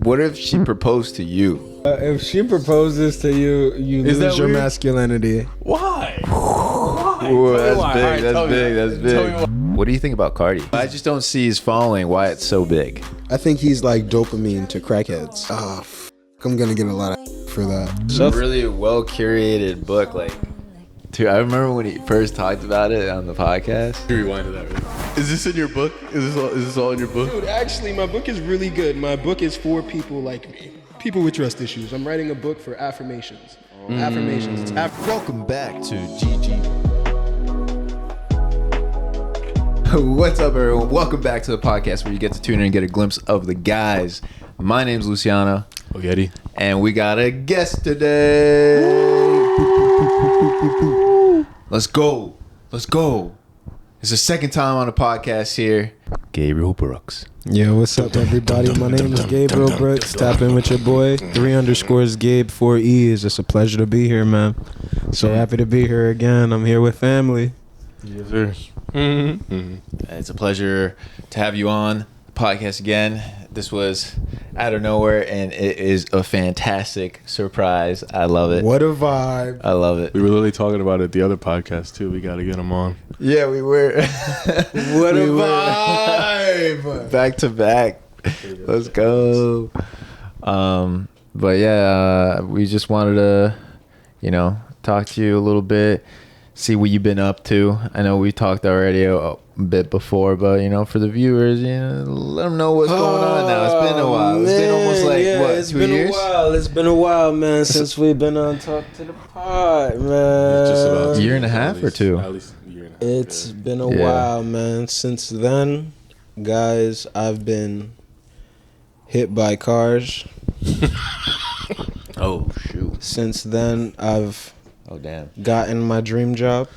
What if she proposed to you? If she proposes to you, you lose your masculinity. Why? Ooh, that's big. What do you think about Cardi? I just don't see his following, why it's so big. I think he's like dopamine to crackheads. I'm gonna get a lot of for that. It's a really well curated book. Like, dude, I remember when he first talked about it on the podcast. Rewind to that. Really. Is this in your book? Is this all in your book? Dude, actually, my book is really good. My book is for people like me, people with trust issues. I'm writing a book for affirmations. Affirmations. It's Welcome back to GG. What's up, everyone? Welcome back to the podcast where you get to tune in and get a glimpse of the guys. My name's Luciano. Getty. And we got a guest today. Let's go. It's the second time on the podcast here. Gabriel Brooks. Yo, what's up, everybody? My name is Gabriel Brooks. Tap in with your boy. 3_ Gabe, 4 E's. It's a pleasure to be here, man. So happy to be here again. I'm here with family. Yes, sir. It's a pleasure to have you on the podcast again. This was out of nowhere, and it is a fantastic surprise. I love it. What a vibe. I love it. We were literally talking about it at the other podcast, too. We got to get him on. Yeah, we were. What a vibe. Back to back. Let's go. But yeah, we just wanted to, talk to you a little bit, see what you've been up to. I know we talked already a bit before, but for the viewers, let them know what's going on now. It's been a while. It's been almost like it's 2 been years? a while. It's been a while, man, since we've been on Talk to the Pod, man. Just about a year and a half or two. At least a year and a half. It's been a while, man. Since then, guys, I've been hit by cars. Oh shoot! Since then, I've gotten my dream job.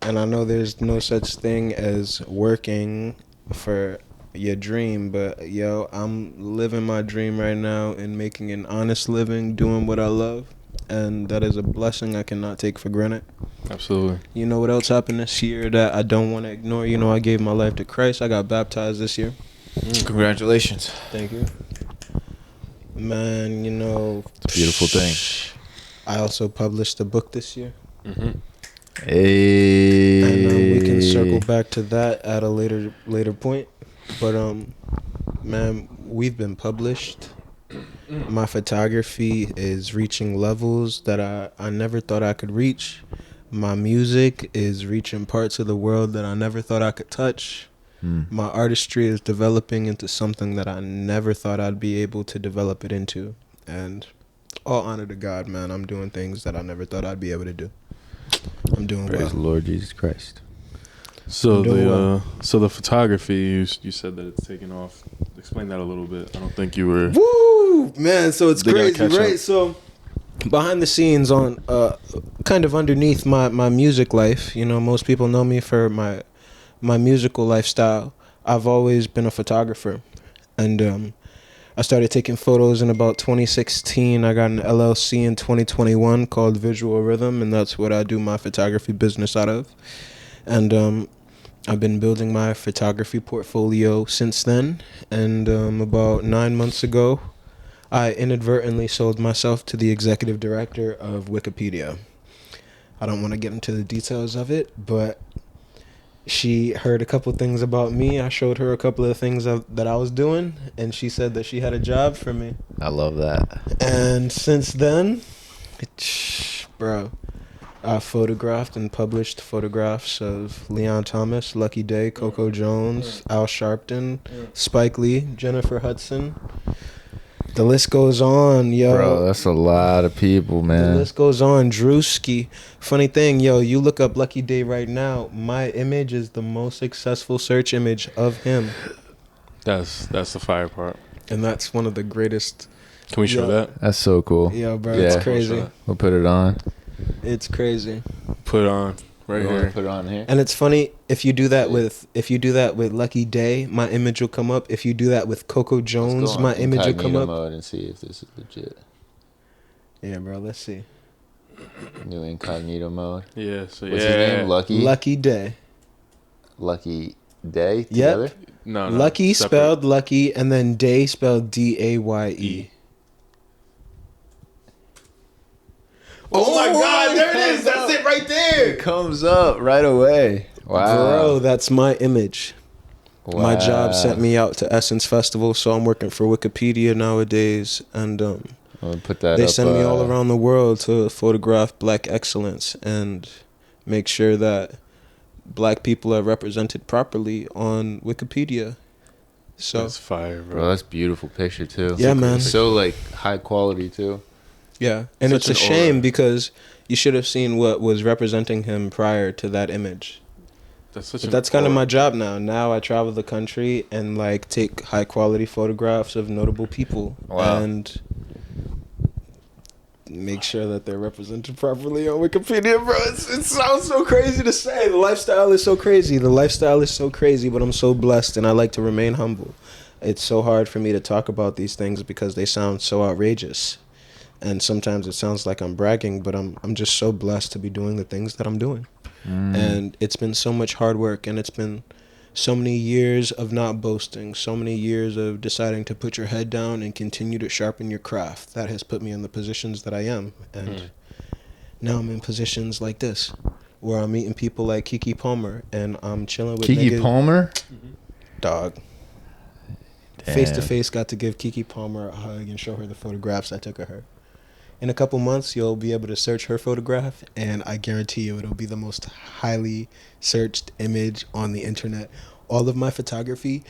And I know there's no such thing as working for your dream, but I'm living my dream right now and making an honest living, doing what I love, and that is a blessing I cannot take for granted. Absolutely. You know what else happened this year that I don't want to ignore? I gave my life to Christ. I got baptized this year. Congratulations. Thank you. Man, It's a beautiful thing. I also published a book this year. Mm-hmm. Hey. And we can circle back to that at a later point. But man, we've been published. My photography is reaching levels that I never thought I could reach. My music is reaching parts of the world that I never thought I could touch. My artistry is developing into something that I never thought I'd be able to develop it into. And all honor to God, man. I'm doing things that I never thought I'd be able to do. I'm doing Praise the Lord Jesus Christ. So the photography, you said that it's taken off. Explain that a little bit. I don't think you were. Woo, man! So it's crazy, right? Up. So behind the scenes, on kind of underneath my music life, most people know me for my musical lifestyle. I've always been a photographer, and I started taking photos in about 2016. I got an LLC in 2021 called Visual Rhythm, and that's what I do my photography business out of. And I've been building my photography portfolio since then. And about 9 months ago, I inadvertently sold myself to the executive director of Wikipedia. I don't want to get into the details of it, but she heard a couple things about me. I showed her a couple of things that I was doing, and she said that she had a job for me. I love that. And since then, I photographed and published photographs of Leon Thomas, Lucky Day, Coco Jones, Al Sharpton, Spike Lee, Jennifer Hudson. The list goes on, yo. Bro, that's a lot of people, man. The list goes on. Drewski. Funny thing, you look up Lucky Day right now, my image is the most successful search image of him. That's the fire part. And that's one of the greatest. Can we show that? That's so cool. Yeah, bro, it's crazy. We'll put it on. It's crazy. Put it on right here. Put it on here. And it's funny, if you do that with Lucky Day, my image will come up. If you do that with Coco Jones, my image will come up. Mode and see if this is legit. Yeah, bro. Let's see. New incognito mode. Yeah. So what's his name? Lucky Day. Lucky Day Yep. together. No, Lucky separate. spelled lucky, and then Day spelled Daye. Oh my God, there it is. That's it right there. It comes up right away. Wow. Bro, that's my image. Wow. My job sent me out to Essence Festival, so I'm working for Wikipedia nowadays, and I'll put that they up, send me all around the world to photograph black excellence and make sure that black people are represented properly on Wikipedia. So That's fire, bro. Bro, that's a beautiful picture too. Yeah, man. So like high quality too. yeah, and Such it's a an shame aura. because you should have seen what was representing him prior to that image. That's such But an that's kind of aura. my job now. Now I travel the country and like take high quality photographs of notable people Wow. and make sure that they're represented properly on Wikipedia, bro. It sounds so crazy to say. The lifestyle is so crazy. But I'm so blessed and I like to remain humble. It's so hard for me to talk about these things because they sound so outrageous. And sometimes it sounds like I'm bragging, but I'm just so blessed to be doing the things that I'm doing. And it's been so much hard work, and it's been so many years of not boasting, so many years of deciding to put your head down and continue to sharpen your craft. That has put me in the positions that I am. And now I'm in positions like this, where I'm meeting people like Kiki Palmer, and I'm chilling with Kiki Palmer? Dog. Damn. Face to face, got to give Kiki Palmer a hug and show her the photographs I took of her. In a couple months, you'll be able to search her photograph, and I guarantee you it'll be the most highly searched image on the internet. All of my photography,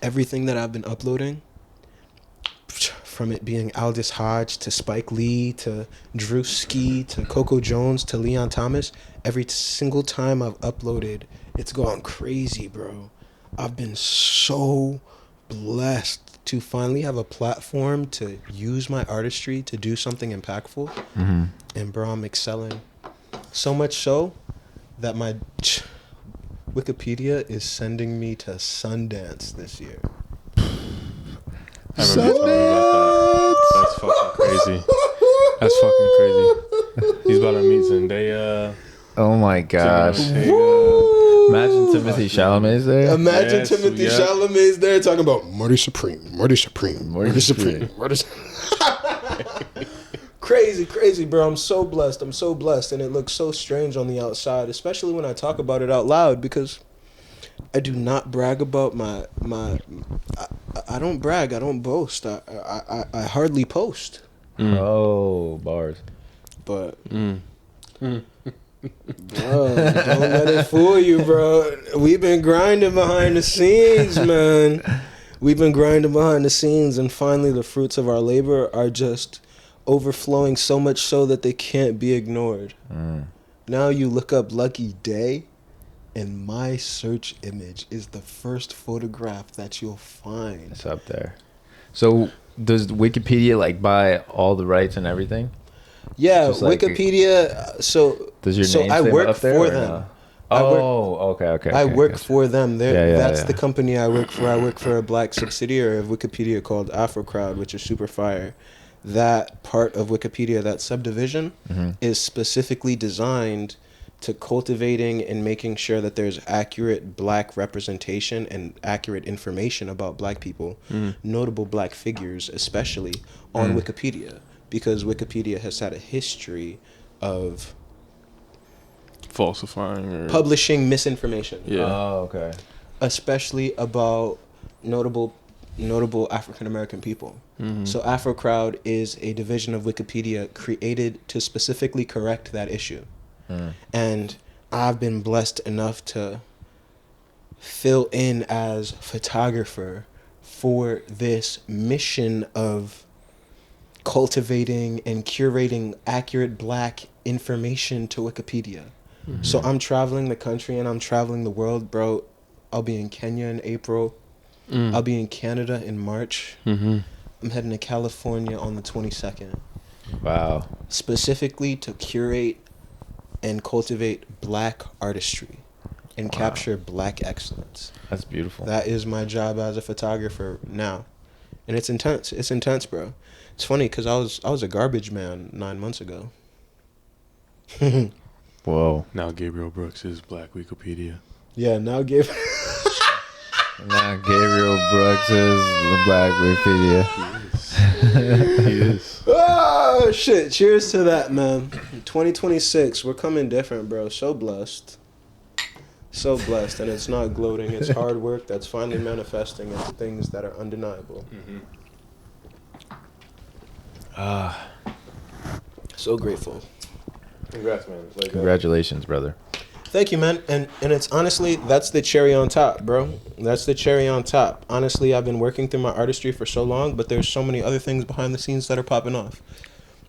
everything that I've been uploading, from it being Aldous Hodge to Spike Lee to Drew Ski to Coco Jones to Leon Thomas, every single time I've uploaded, it's gone crazy, bro. I've been so blessed to finally have a platform to use my artistry to do something impactful. And bro, I'm excelling so much so that my Wikipedia is sending me to Sundance this year. I remember you telling me about that. That's fucking crazy. That's fucking crazy. He's about to meet Zendaya. Oh my gosh. Imagine Timothy Chalamet's there. Imagine Yes, Timothy yeah. Chalamet's there talking about Marty Supreme. Crazy, bro. I'm so blessed, and it looks so strange on the outside, especially when I talk about it out loud, because I do not brag about I don't brag, I don't boast, I hardly post. Oh, bars. But bro, don't let it fool you, bro. We've been grinding behind the scenes, man. We've been grinding behind the scenes, and finally the fruits of our labor are just overflowing, so much so that they can't be ignored. Now you look up Lucky Day, and my search image is the first photograph that you'll find. It's up there. So does Wikipedia like buy all the rights and everything? Yeah, Just like- Wikipedia. So Does your name I stay work up there for or them. no? I work- Okay. I work gotcha. for them. Yeah, That's yeah. the company I work for. I work for a black subsidiary of Wikipedia called AfroCrowd, which is super fire. That part of Wikipedia, that subdivision, is specifically designed to cultivating and making sure that there's accurate black representation and accurate information about black people, notable black figures especially, on Wikipedia. Because Wikipedia has had a history of Falsifying or publishing misinformation. Yeah. Oh, okay. Especially about notable African American people. So AfroCrowd is a division of Wikipedia created to specifically correct that issue. And I've been blessed enough to fill in as photographer for this mission of cultivating and curating accurate black information to Wikipedia. So I'm traveling the country and I'm traveling the world, bro. I'll be in Kenya in April. I'll be in Canada in March. I'm heading to California on the 22nd. Wow. Specifically to curate and cultivate black artistry and capture black excellence. That's beautiful. That is my job as a photographer now. And it's intense. It's intense, bro. It's funny because I was a garbage man 9 months ago. Whoa. Now Gabriel Brooks is Black Wikipedia. Yeah, now give Now Gabriel Brooks is the Black Wikipedia. He is. Oh shit! Cheers to that, man. 2026, we're coming different, bro. So blessed, and it's not gloating. It's hard work that's finally manifesting into things that are undeniable. So grateful. Congrats, man. Like, Congratulations, brother. Thank you, man. And it's honestly, that's the cherry on top, bro. That's the cherry on top. Honestly, I've been working through my artistry for so long, but there's so many other things behind the scenes that are popping off.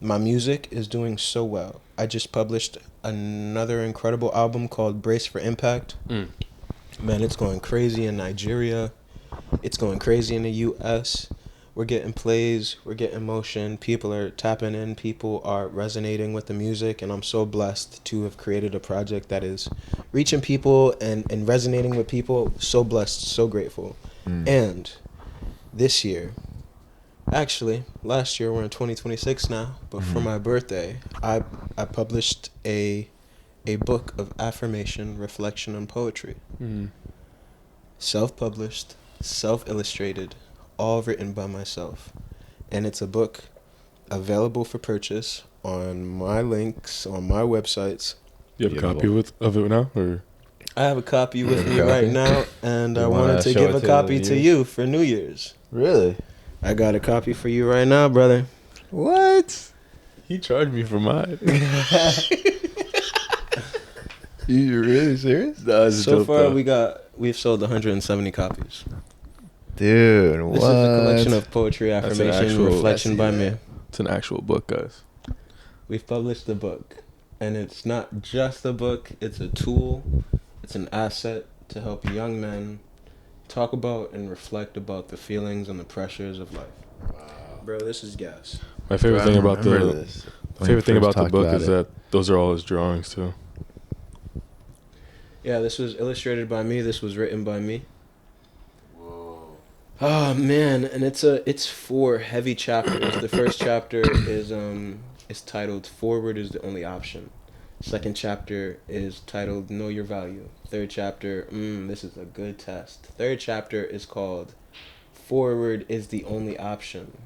My music is doing so well. I just published another incredible album called Brace for Impact. Man, it's going crazy in Nigeria. It's going crazy in the US. We're getting plays, we're getting motion, people are tapping in, people are resonating with the music, and I'm so blessed to have created a project that is reaching people and resonating with people. So blessed, so grateful. And this year, actually, last year, we're in 2026 now, but for my birthday, I published a book of affirmation, reflection, and poetry. Self-published, self-illustrated, all written by myself. And it's a book available for purchase on my links, on my websites. You have a copy of it now? Or? I have a copy with me right now, and I wanted to show give it a to copy the to you for New Year's. Really? I got a copy for you right now, brother. What? He charged me for mine. You really serious? So far, we've sold 170 copies. Dude, what? This is a collection of poetry, That's an affirmation, actual- reflection by me. It's an actual book, guys. We've published the book, and it's not just a book, it's a tool, it's an asset to help young men talk about and reflect about the feelings and the pressures of life. Wow. Bro, this is gas. My favorite thing about the book about is that those are all his drawings too. Yeah, this was illustrated by me, this was written by me. Oh man, and it's 4 heavy chapters. The first chapter is titled "Forward is the Only Option." Second chapter is titled "Know Your Value." Third chapter, this is a good test. Third chapter is called "Forward is the Only Option."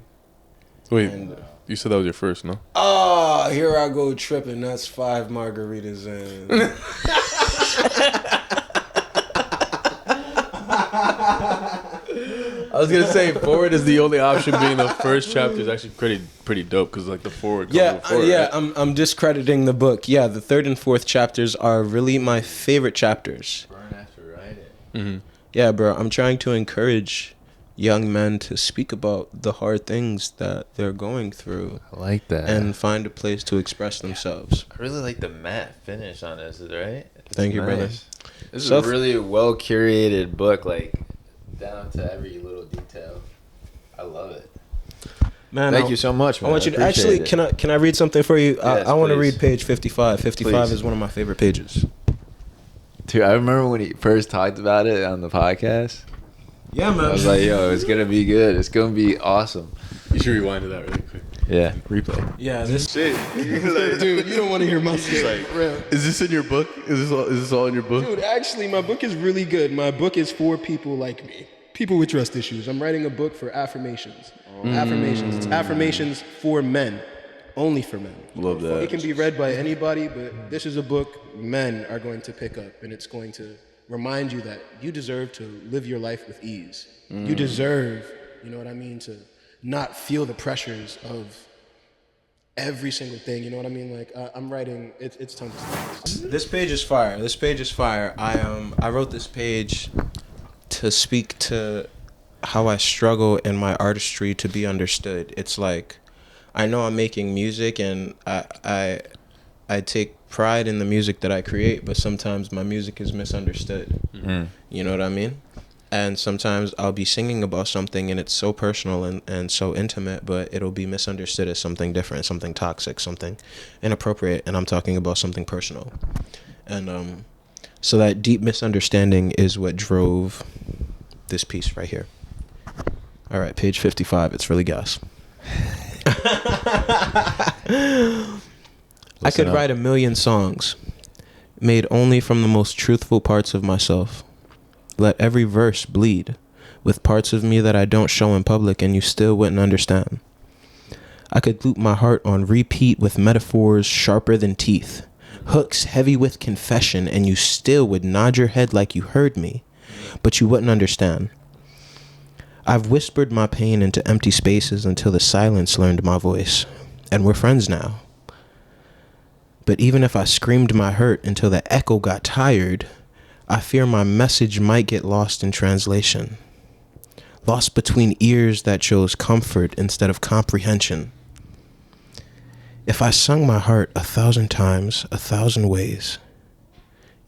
Wait, And, you said that was your first, no? oh, here I go tripping. That's 5 margaritas in. I was gonna say forward is the only option. Being the first chapter is actually pretty dope because like the forward. Comes before, right? I'm discrediting the book. Yeah, the 3rd and 4th chapters are really my favorite chapters. Burn after write it. Yeah, bro, I'm trying to encourage young men to speak about the hard things that they're going through. I like that. And find a place to express themselves. I really like the matte finish on this, right? Thank you, brother. This is a really well curated book, like down to every little detail. I love it. Man, Thank you so much, man. I want you to appreciate actually it. can I read something for you? Yes, I want to please. read page 55. 55 Please. is one of my favorite pages. Dude, I remember when he first talked about it on the podcast. Yeah, man. I was like, yo, it's gonna be good. It's gonna be awesome. You should rewind to that really quick. Yeah. Replay. Yeah, this Shit, dude, you don't want to hear my shit. Is this in your book? Is this all in your book? Dude, actually, my book is really good. My book is for people like me, people with trust issues. I'm writing a book for affirmations. Affirmations. It's affirmations for men, only for men. Love that. It can be read by anybody, but this is a book men are going to pick up, and it's going to remind you that you deserve to live your life with ease. You deserve, you know what I mean, to not feel the pressures of every single thing, you know what I mean? Like I'm writing, it's tons of stuff. This page is fire. This page is fire. I wrote this page to speak to how I struggle in my artistry to be understood. It's like I know I'm making music and I take pride in the music that I create, but sometimes my music is misunderstood. You know what I mean? And sometimes I'll be singing about something and it's so personal and so intimate, but it'll be misunderstood as something different, something toxic, something inappropriate, and I'm talking about something personal. And so that deep misunderstanding is what drove this piece right here. All right, page 55. It's really gas. I could write 1 million songs made only from the most truthful parts of myself. let every verse bleed with parts of me that I don't show in public, and you still wouldn't understand. I could loop my heart on repeat with metaphors sharper than teeth, hooks heavy with confession, and you still would nod your head like you heard me, but you wouldn't understand. I've whispered my pain into empty spaces until the silence learned my voice, and we're friends now. But even if I screamed my hurt until the echo got tired, I fear my message might get lost in translation, lost between ears that chose comfort instead of comprehension. If I sung my heart 1,000 times, 1,000 ways,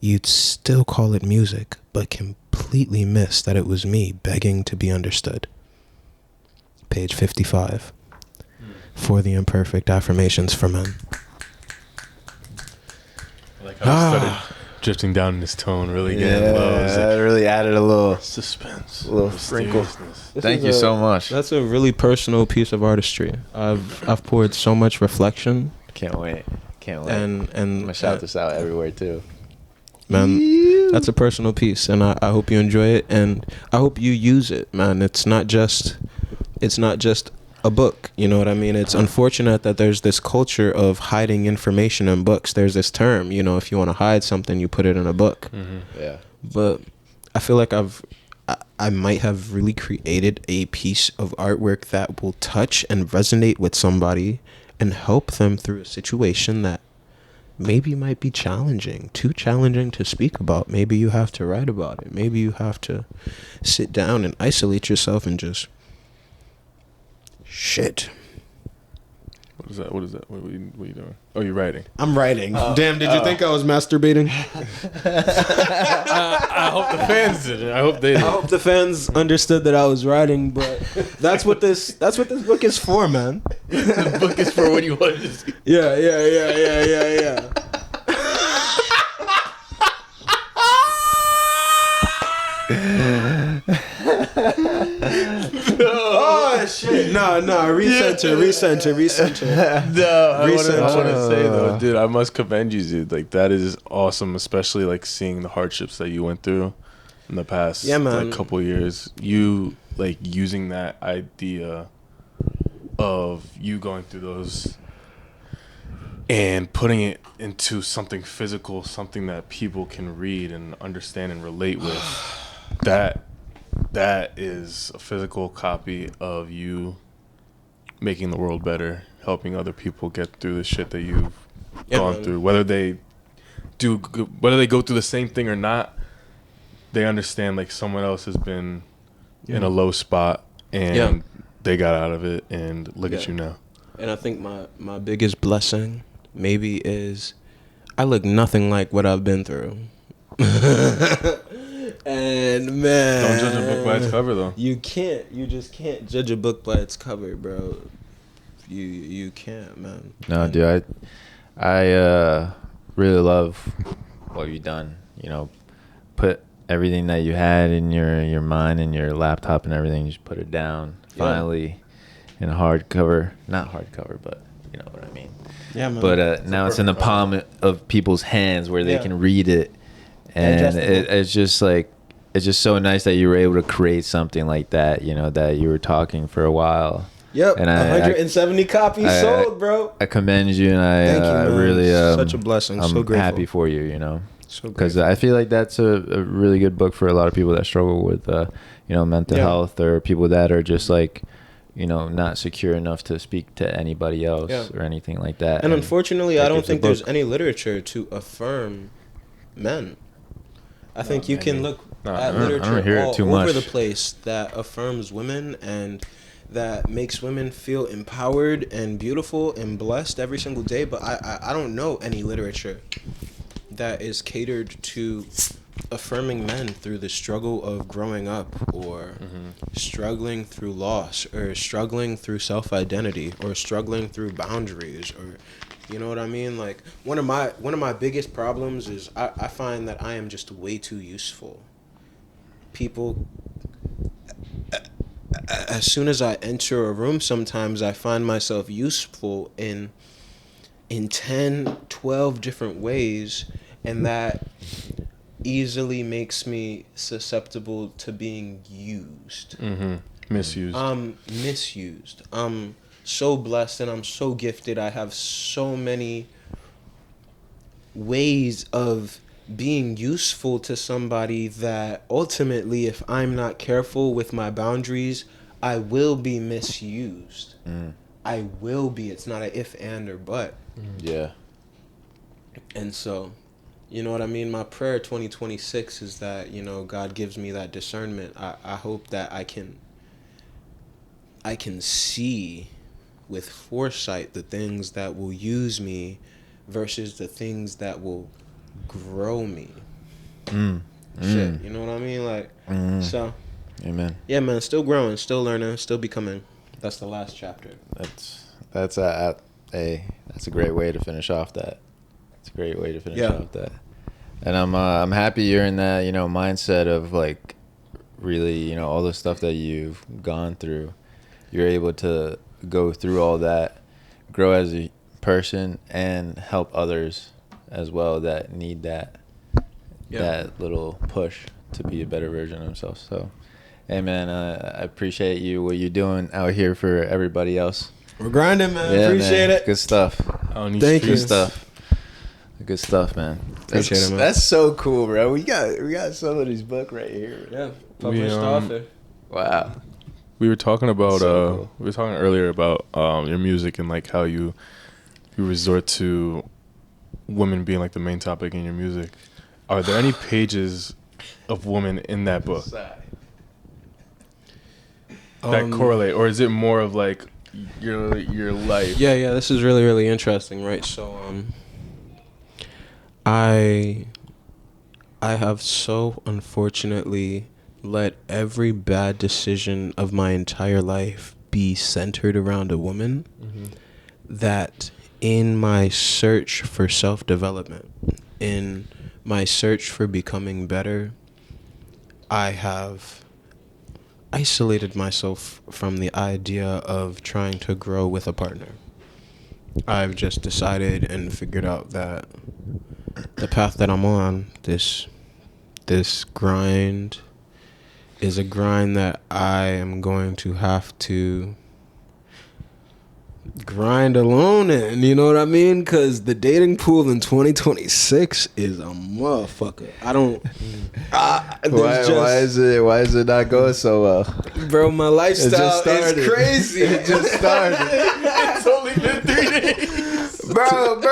you'd still call it music, but completely miss that it was me begging to be understood. Page 55. For the Imperfect Affirmations for Men. Like how it started drifting down in this tone, really getting low. It's that really added a little suspense, a little sprinkle. Thank you is so much. That's a really personal piece of artistry. I've poured so much reflection. Can't wait. And I'm gonna shout this out everywhere too. Man, that's a personal piece, and I hope you enjoy it, and I hope you use it, man. It's not just a book, you know what I mean? It's unfortunate that there's this culture of hiding information in books. There's this term, you know, if you want to hide something, you put it in a book. Mm-hmm. Yeah. But I feel like I might have really created a piece of artwork that will touch and resonate with somebody and help them through a situation that maybe might be challenging, too challenging to speak about. Maybe you have to write about it. Maybe you have to sit down and isolate yourself and just shit. What is that? What are you doing? Oh, you're writing. I'm writing. Damn, did you think I was masturbating? I hope the fans did it. I hope they did. I hope the fans understood that I was writing, but that's what this book is for, man. The book is for when you want to see. Yeah. Oh shit! No, recenter. No, I want Recenter. to say though, dude, I must commend you, dude. Like that is awesome, especially like seeing the hardships that you went through in the past like couple years. You like using that idea of you going through those and putting it into something physical, something that people can read and understand and relate with. That is a physical copy of you making the world better, helping other people get through the shit that you've gone through. Whether they go through the same thing or not, they understand like someone else has been in a low spot and they got out of it, and look at you now. And I think my biggest blessing maybe is I look nothing like what I've been through. And man, Don't judge a book by its cover, though. You just can't judge a book by its cover, bro. You can't, man. No, dude, I really love what you've done. You know, put everything that you had in your mind and your laptop and everything, just put it down. Finally, in a hardcover, not hardcover, but you know what I mean. Yeah, man. But now it's in the palm of people's hands where they can read it, and it's just like. It's just so nice that you were able to create something like that, you know, that you were talking for a while. Yep, and 170 copies sold, bro. I commend you, and Thank you, man. really such a blessing. I'm so grateful. happy for you, you know, so because I feel like that's a really good book for a lot of people that struggle with, you know, mental health, or people that are just like, you know, not secure enough to speak to anybody else or anything like that. And unfortunately, I don't think there's any literature to affirm men. I think you can look at literature all over the place that affirms women and that makes women feel empowered and beautiful and blessed every single day. But I don't know any literature that is catered to affirming men through the struggle of growing up, or struggling through loss, or struggling through self-identity, or struggling through boundaries, or you know what I mean? Like one of my biggest problems is I find that I am just way too useful. People, as soon as I enter a room, sometimes I find myself useful in 10, 12 different ways, and that easily makes me susceptible to being used. Misused. Misused. I'm so blessed and I'm so gifted. I have so many ways of being useful to somebody that ultimately, if I'm not careful with my boundaries, I will be misused. I will be. It's not a if, and, or but. Yeah. And so, you know what I mean? My prayer 2026 is that, you know, God gives me that discernment. I hope that I can see with foresight the things that will use me versus the things that will grow me. Shit, you know what I mean? Like, so. Amen. Yeah, man, still growing, still learning, still becoming. That's the last chapter. That's a great way to finish off that. It's a great way to finish off that. And I'm happy you're in that, you know, mindset of like really, you know, all the stuff that you've gone through. You're able to go through all that, grow as a person, and help others as well that need that little push to be a better version of themselves. So, hey man, I appreciate what you're doing out here for everybody else. We're grinding, man. Yeah, appreciate it. Good stuff. Thank you. Good stuff. Good stuff, man. Appreciate it, man. That's so cool, bro. We got somebody's book right here. Yeah, published author. Wow. We were talking about cool. we were talking earlier about your music and like how you resort to women being like the main topic in your music. Are there any pages of women in that book that correlate, or is it more of like your life? Yeah. This is really, really interesting, right? So, I have so unfortunately let every bad decision of my entire life be centered around a woman, that in my search for self-development, in my search for becoming better, I have isolated myself from the idea of trying to grow with a partner. I've just decided and figured out that the path that I'm on, this grind, is a grind that I am going to have to grind alone in, you know what I mean? Because the dating pool in 2026 is a motherfucker. Why is it not going so well? Bro, my lifestyle is crazy. It just started. It's only been 3 days. Bro,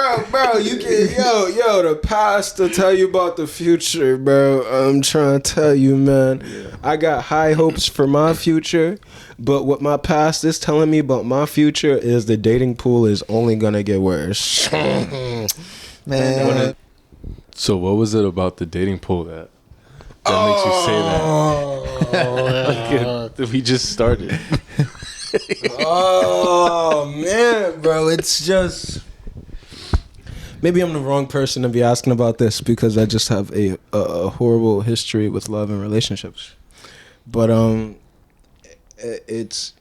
you can, yo, the past will tell you about the future, bro. I'm trying to tell you, man. Yeah. I got high hopes for my future, but what my past is telling me about my future is the dating pool is only gonna get worse. Man. So what was it about the dating pool that makes you say that? We just started. Oh, man, bro, it's just... Maybe I'm the wrong person to be asking about this because I just have a horrible history with love and relationships. But it's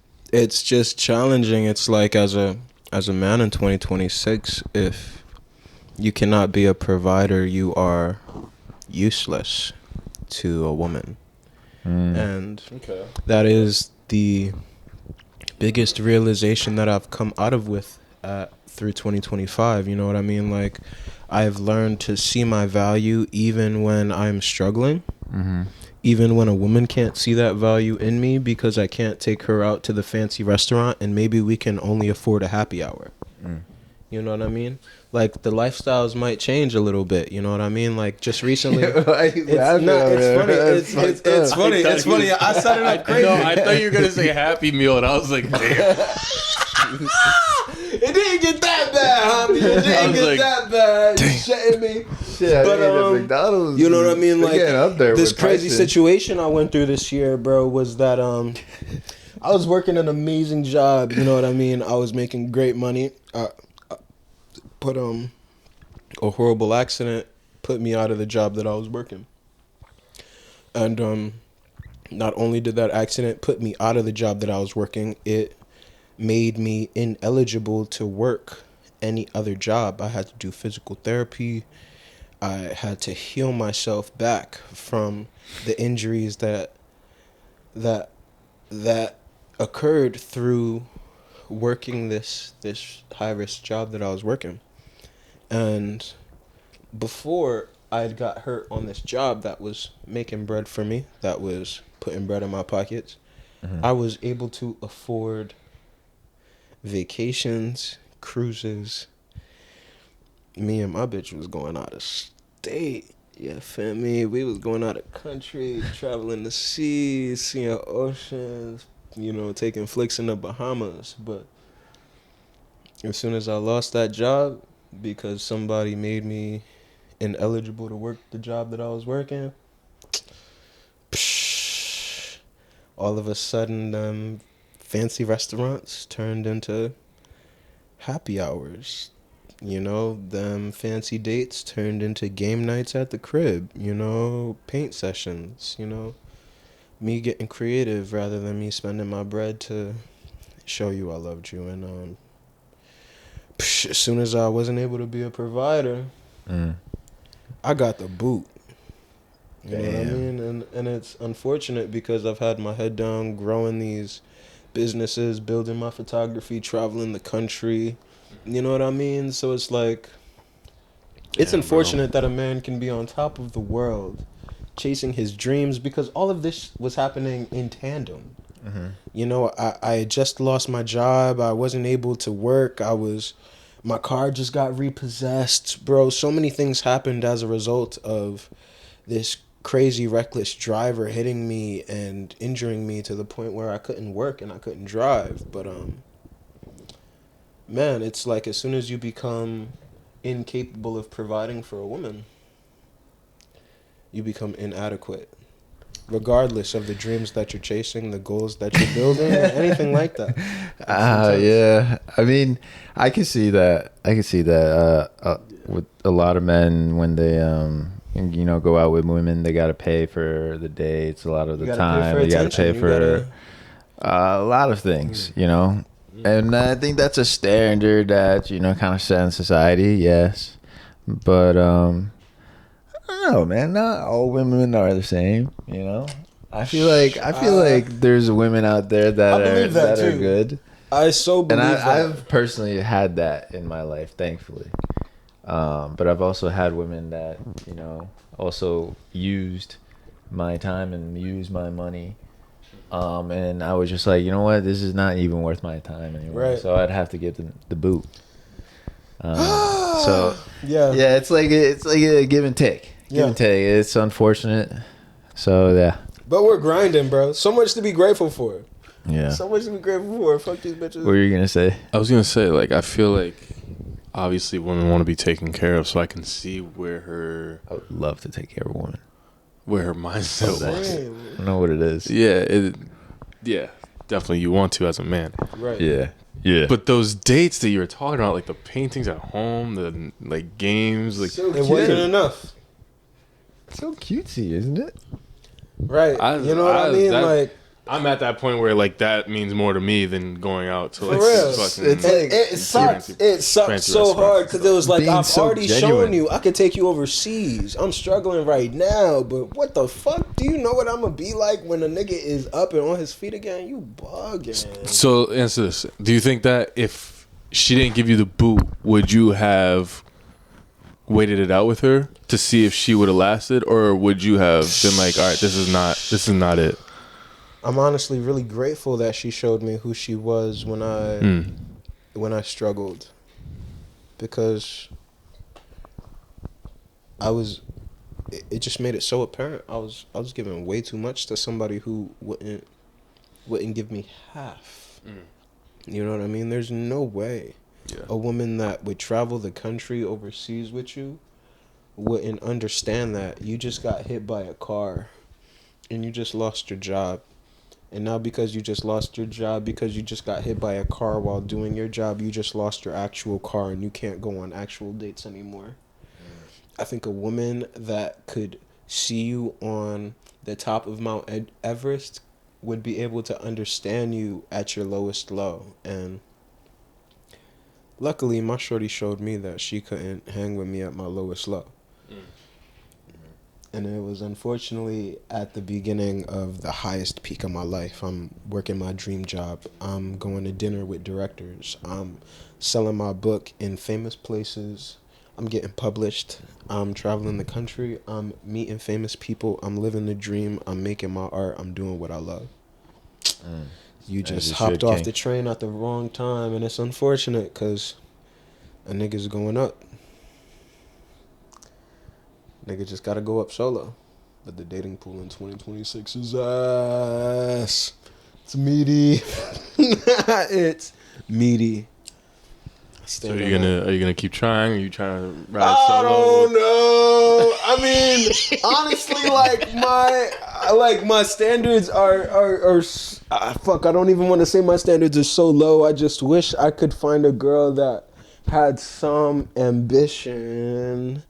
just challenging. It's like as a man in 2026, if you cannot be a provider, you are useless to a woman. And that is the biggest realization that I've come out of with through 2025, you know what I mean? Like, I've learned to see my value even when I'm struggling, even when a woman can't see that value in me because I can't take her out to the fancy restaurant and maybe we can only afford a happy hour. You know what I mean? Like, the lifestyles might change a little bit, you know what I mean? Like, just recently... It's funny. I set it up crazy. No, I thought you were going to say Happy Meal, and I was like, damn. It didn't get that bad, homie. It didn't get that bad. You shitting me? Shit, but McDonald's, you know what I mean? Like, up there this crazy situation I went through this year, bro, was that I was working an amazing job. You know what I mean? I was making great money. But a horrible accident put me out of the job that I was working. And not only did that accident put me out of the job that I was working, it made me ineligible to work any other job. I had to do physical therapy. I had to heal myself back from the injuries that occurred through working this high risk job that I was working. And before I got hurt on this job that was making bread for me, that was putting bread in my pockets, I was able to afford vacations, cruises. Me and my bitch was going out of state. Yeah, feel me? We was going out of country, traveling the seas, seeing oceans, taking flicks in the Bahamas. But as soon as I lost that job, because somebody made me ineligible to work the job that I was working, all of a sudden, fancy restaurants turned into happy hours. Them fancy dates turned into game nights at the crib, paint sessions, me getting creative rather than me spending my bread to show you I loved you. And as soon as I wasn't able to be a provider, I got the boot. You know what I mean? And it's unfortunate because I've had my head down growing these businesses, building my photography, traveling the country. You know what I mean? So it's like, it's unfortunate that a man can be on top of the world chasing his dreams, because all of this was happening in tandem. I had just lost my job. I wasn't able to work. My car just got repossessed. Bro, so many things happened as a result of this crazy reckless driver hitting me and injuring me to the point where I couldn't work and I couldn't drive. But man, it's like as soon as you become incapable of providing for a woman, you become inadequate, regardless of the dreams that you're chasing, the goals that you're building, or anything like that. Yeah. I mean, I can see that. With a lot of men, when they go out with women, they got to pay for the dates a lot of the time. They got to pay for a lot of things, And I think that's a standard that, kind of set in society, yes. But, I don't know, man. Not all women are the same, I feel like there's women out there that are good. I so believe that. I've personally had that in my life, thankfully. But I've also had women that, also used my time and used my money. And I was just like, you know what? This is not even worth my time anymore. Right. So I'd have to give them the boot. So yeah, it's like a give and take. Give and take. It's unfortunate. So yeah. But we're grinding, bro. So much to be grateful for. Yeah. So much to be grateful for. Fuck these bitches. What were you gonna say? I was gonna say, like, I feel like obviously women want to be taken care of, so I can see where her. I would love to take care of a woman. Where her mindset was. I don't know what it is. Yeah, definitely you want to as a man. Right. Yeah. But those dates that you were talking about, like the paintings at home, the like games, like so it wasn't enough. So cutesy, isn't it? Right. You know what I mean? Like, I'm at that point where like that means more to me than going out to like fucking. It sucks. It sucks so hard because it was like, I've already shown you I could take you overseas. I'm struggling right now, but what the fuck? Do you know what I'm gonna be like when a nigga is up and on his feet again? You bugging. So answer this: do you think that if she didn't give you the boot, would you have waited it out with her to see if she would have lasted, or would you have been like, all right, this is not it? I'm honestly really grateful that she showed me who she was when I struggled, because it just made it so apparent I was giving way too much to somebody who wouldn't give me half. You know what I mean? There's no way a woman that would travel the country overseas with you wouldn't understand that you just got hit by a car and you just lost your job. And now because you just lost your job, because you just got hit by a car while doing your job, you just lost your actual car and you can't go on actual dates anymore. I think a woman that could see you on the top of Mount Everest would be able to understand you at your lowest low. And luckily, my shorty showed me that she couldn't hang with me at my lowest low. And it was unfortunately at the beginning of the highest peak of my life. I'm working my dream job. I'm going to dinner with directors. I'm selling my book in famous places. I'm getting published. I'm traveling the country. I'm meeting famous people. I'm living the dream. I'm making my art. I'm doing what I love. You just hopped off the train at the wrong time, and it's unfortunate because a nigga's going up. Nigga just gotta go up solo. But the dating pool in 2026 is ass. It's meaty. It's meaty. So are you gonna keep trying? Are you trying to ride I solo? don't know. I mean, honestly, my standards are fuck. I don't even want to say my standards are so low. I just wish I could find a girl that had some ambition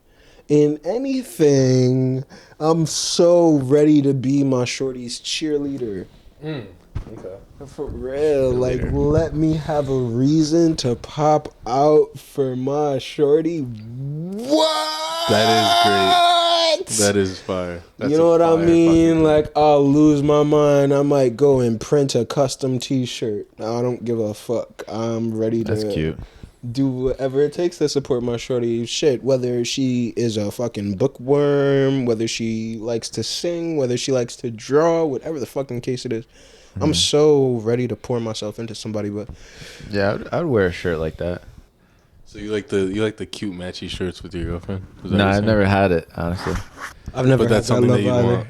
in anything. I'm so ready to be my shorty's cheerleader. Okay. For real, like, let me have a reason to pop out for my shorty. What? That is great. That is fire. That's you know what I mean? Like, Like, I'll lose my mind. I might go and print a custom t-shirt. I don't give a fuck. I'm ready to That's cute. do whatever it takes to support my shorty. Shit, whether she is a fucking bookworm, whether she likes to sing, whether she likes to draw, whatever the fucking case it is. I'm so ready to pour myself into somebody, but yeah, I'd wear a shirt like that. so you like the cute matchy shirts with your girlfriend? No, I've never had it, honestly. I've never But that's had something that that love you'd either.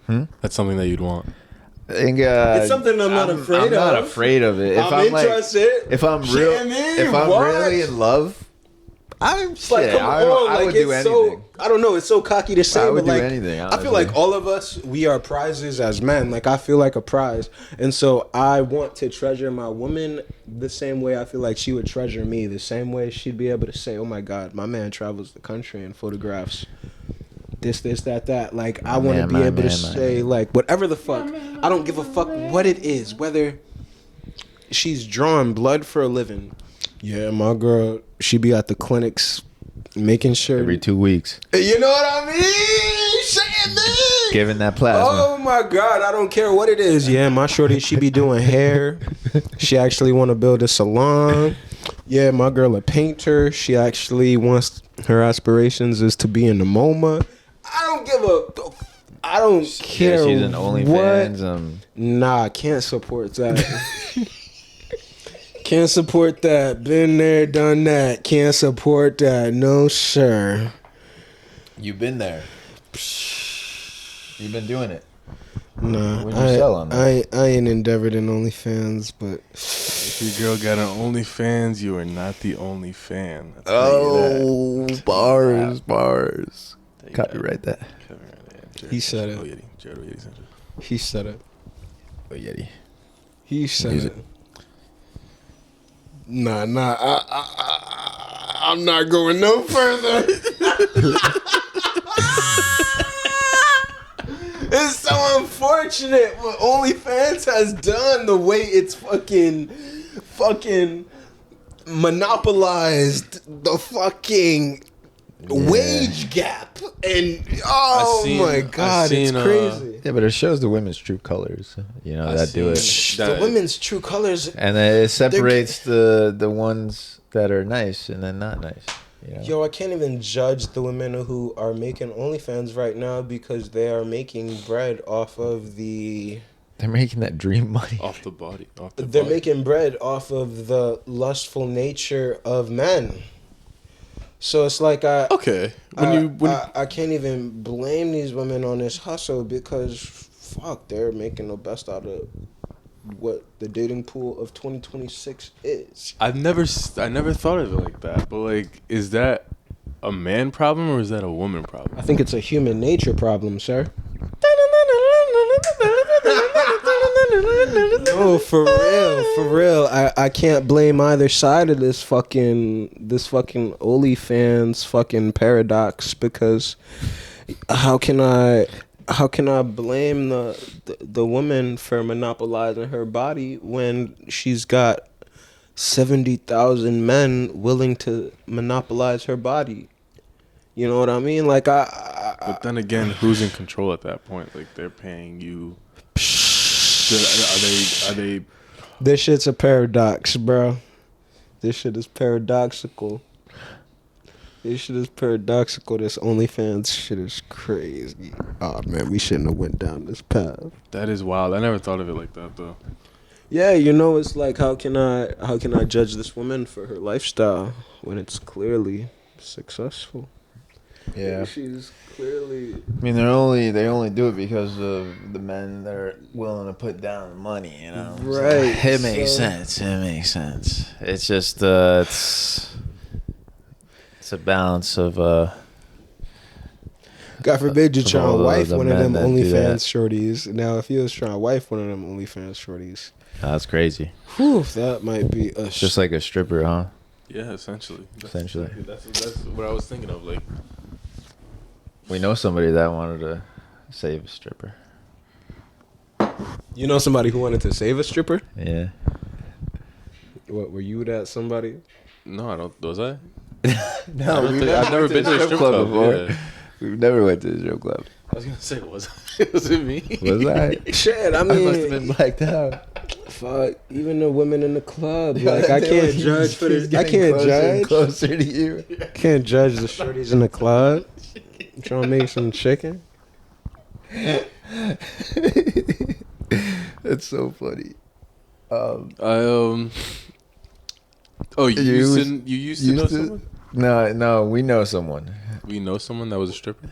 want. That's something that you'd want. I think, It's something I'm not afraid I'm not of. afraid of it. I'm interested. If I'm really in love, I'm shit. Like, come I on, would like, do it's anything. so, I don't know, it's so cocky to say, I would but do like, anything, I feel like honestly. all of us, we are prizes as men. Like, I feel like a prize. And so I want to treasure my woman the same way I feel like she would treasure me. The same way she'd be able to say, oh my God, my man travels the country and photographs this, that. Like, I want to be able to say, like, whatever the fuck. I don't give a fuck what it is. Whether she's drawing blood for a living. Yeah, my girl, she be at the clinics making sure. Every 2 weeks. You know what I mean? Saying me. Giving that plasma. Oh my God, I don't care what it is. Yeah, my shorty, she be doing hair. She actually want to build a salon. Yeah, my girl a painter. She actually wants, her aspirations is to be in the MoMA. I don't care. Yeah, she's an OnlyFans. Nah, I can't support that. Can't support that. Been there, done that. Can't support that. No, sir. You've been there. You've been doing it. Nah, What'd you sell on that? I ain't endeavored in OnlyFans, but If your girl got an OnlyFans, you are not the only fan. Oh, bars. Copyright that. he said it. He said it. Oh, Yeti. He said Music. it. Nah. I'm not going no further. It's so unfortunate what OnlyFans has done. The way it's fucking monopolized the fucking wage gap, and my God, it's crazy. Yeah, but it shows the women's true colors. You know, that do it. The women's true colors. And then it separates the ones that are nice and then not nice. You know? Yo, I can't even judge the women who are making OnlyFans right now because they are making bread off of the... They're making that dream money. Off the body. They're making bread off of the lustful nature of men. So it's like I can't even blame these women on this hustle because fuck, they're making the best out of what the dating pool of 2026 is. I never thought of it like that. But like, is that a man problem or is that a woman problem? I think it's a human nature problem, sir. No, for real. I can't blame either side of this fucking OnlyFans fucking paradox because how can I blame the woman for monopolizing her body when she's got 70,000 men willing to monopolize her body? You know what I mean? Like I But then again, who's in control at that point? Like they're paying you. Are they? This shit's a paradox, bro. This shit is paradoxical. This OnlyFans shit is crazy. Oh man, we shouldn't have went down this path. That is wild. I never thought of it like that though. Yeah, it's like how can I judge this woman for her lifestyle when it's clearly successful? Yeah, she's clearly. I mean, they only do it because of the men that are willing to put down the money. Right? So it makes sense. It's just it's a balance of God forbid you try to wife one of them OnlyFans short. shorties. Now, if you was trying to wife one of them OnlyFans shorties, that's crazy. Whew, that might be just like a stripper, huh? Yeah, essentially. That's what I was thinking of. Like, we know somebody that wanted to save a stripper. You know somebody who wanted to save a stripper? Yeah. What, were you that somebody? No, I don't. Was I? No, I've never been to a strip club before. Yeah. We've never went to a strip club. I was gonna say, was it me? Was I? Shit, I mean, I must have been blacked out. Fuck, even the women in the club, like I can't judge for this. I can't judge. Closer to you. Can't judge the shorties in the club. Trying to make some chicken. That's so funny. Oh, you used to know someone? No, we know someone. We know someone that was a stripper?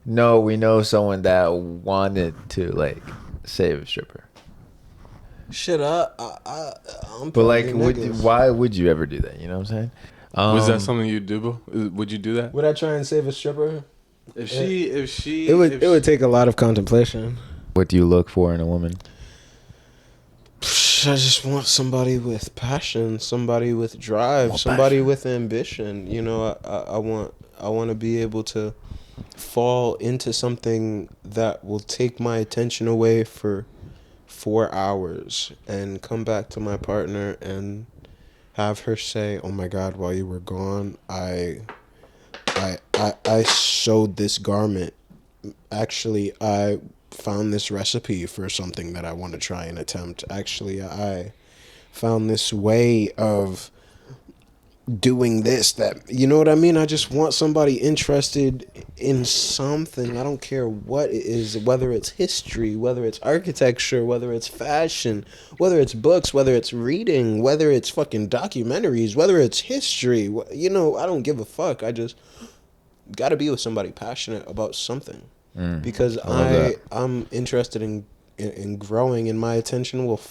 No, we know someone that wanted to like save a stripper. Shit, I'm but like, why would you ever do that? You know what I'm saying? Was that something you'd do? Would you do that? Would I try and save a stripper? It would take a lot of contemplation. What do you look for in a woman? I just want somebody with passion, somebody with drive, somebody with ambition. I want to be able to fall into something that will take my attention away for 4 hours and come back to my partner and have her say, "Oh my God, while you were gone, I sewed this garment. Actually, I found this recipe for something that I want to try and attempt. Actually, I found this way of doing this that," you know what I mean? I just want somebody interested in something. I don't care what it is, whether it's history, whether it's architecture, whether it's fashion, whether it's books, whether it's reading, whether it's fucking documentaries, whether it's history. I don't give a fuck. I just got to be with somebody passionate about something. Because I'm interested in growing, and my attention will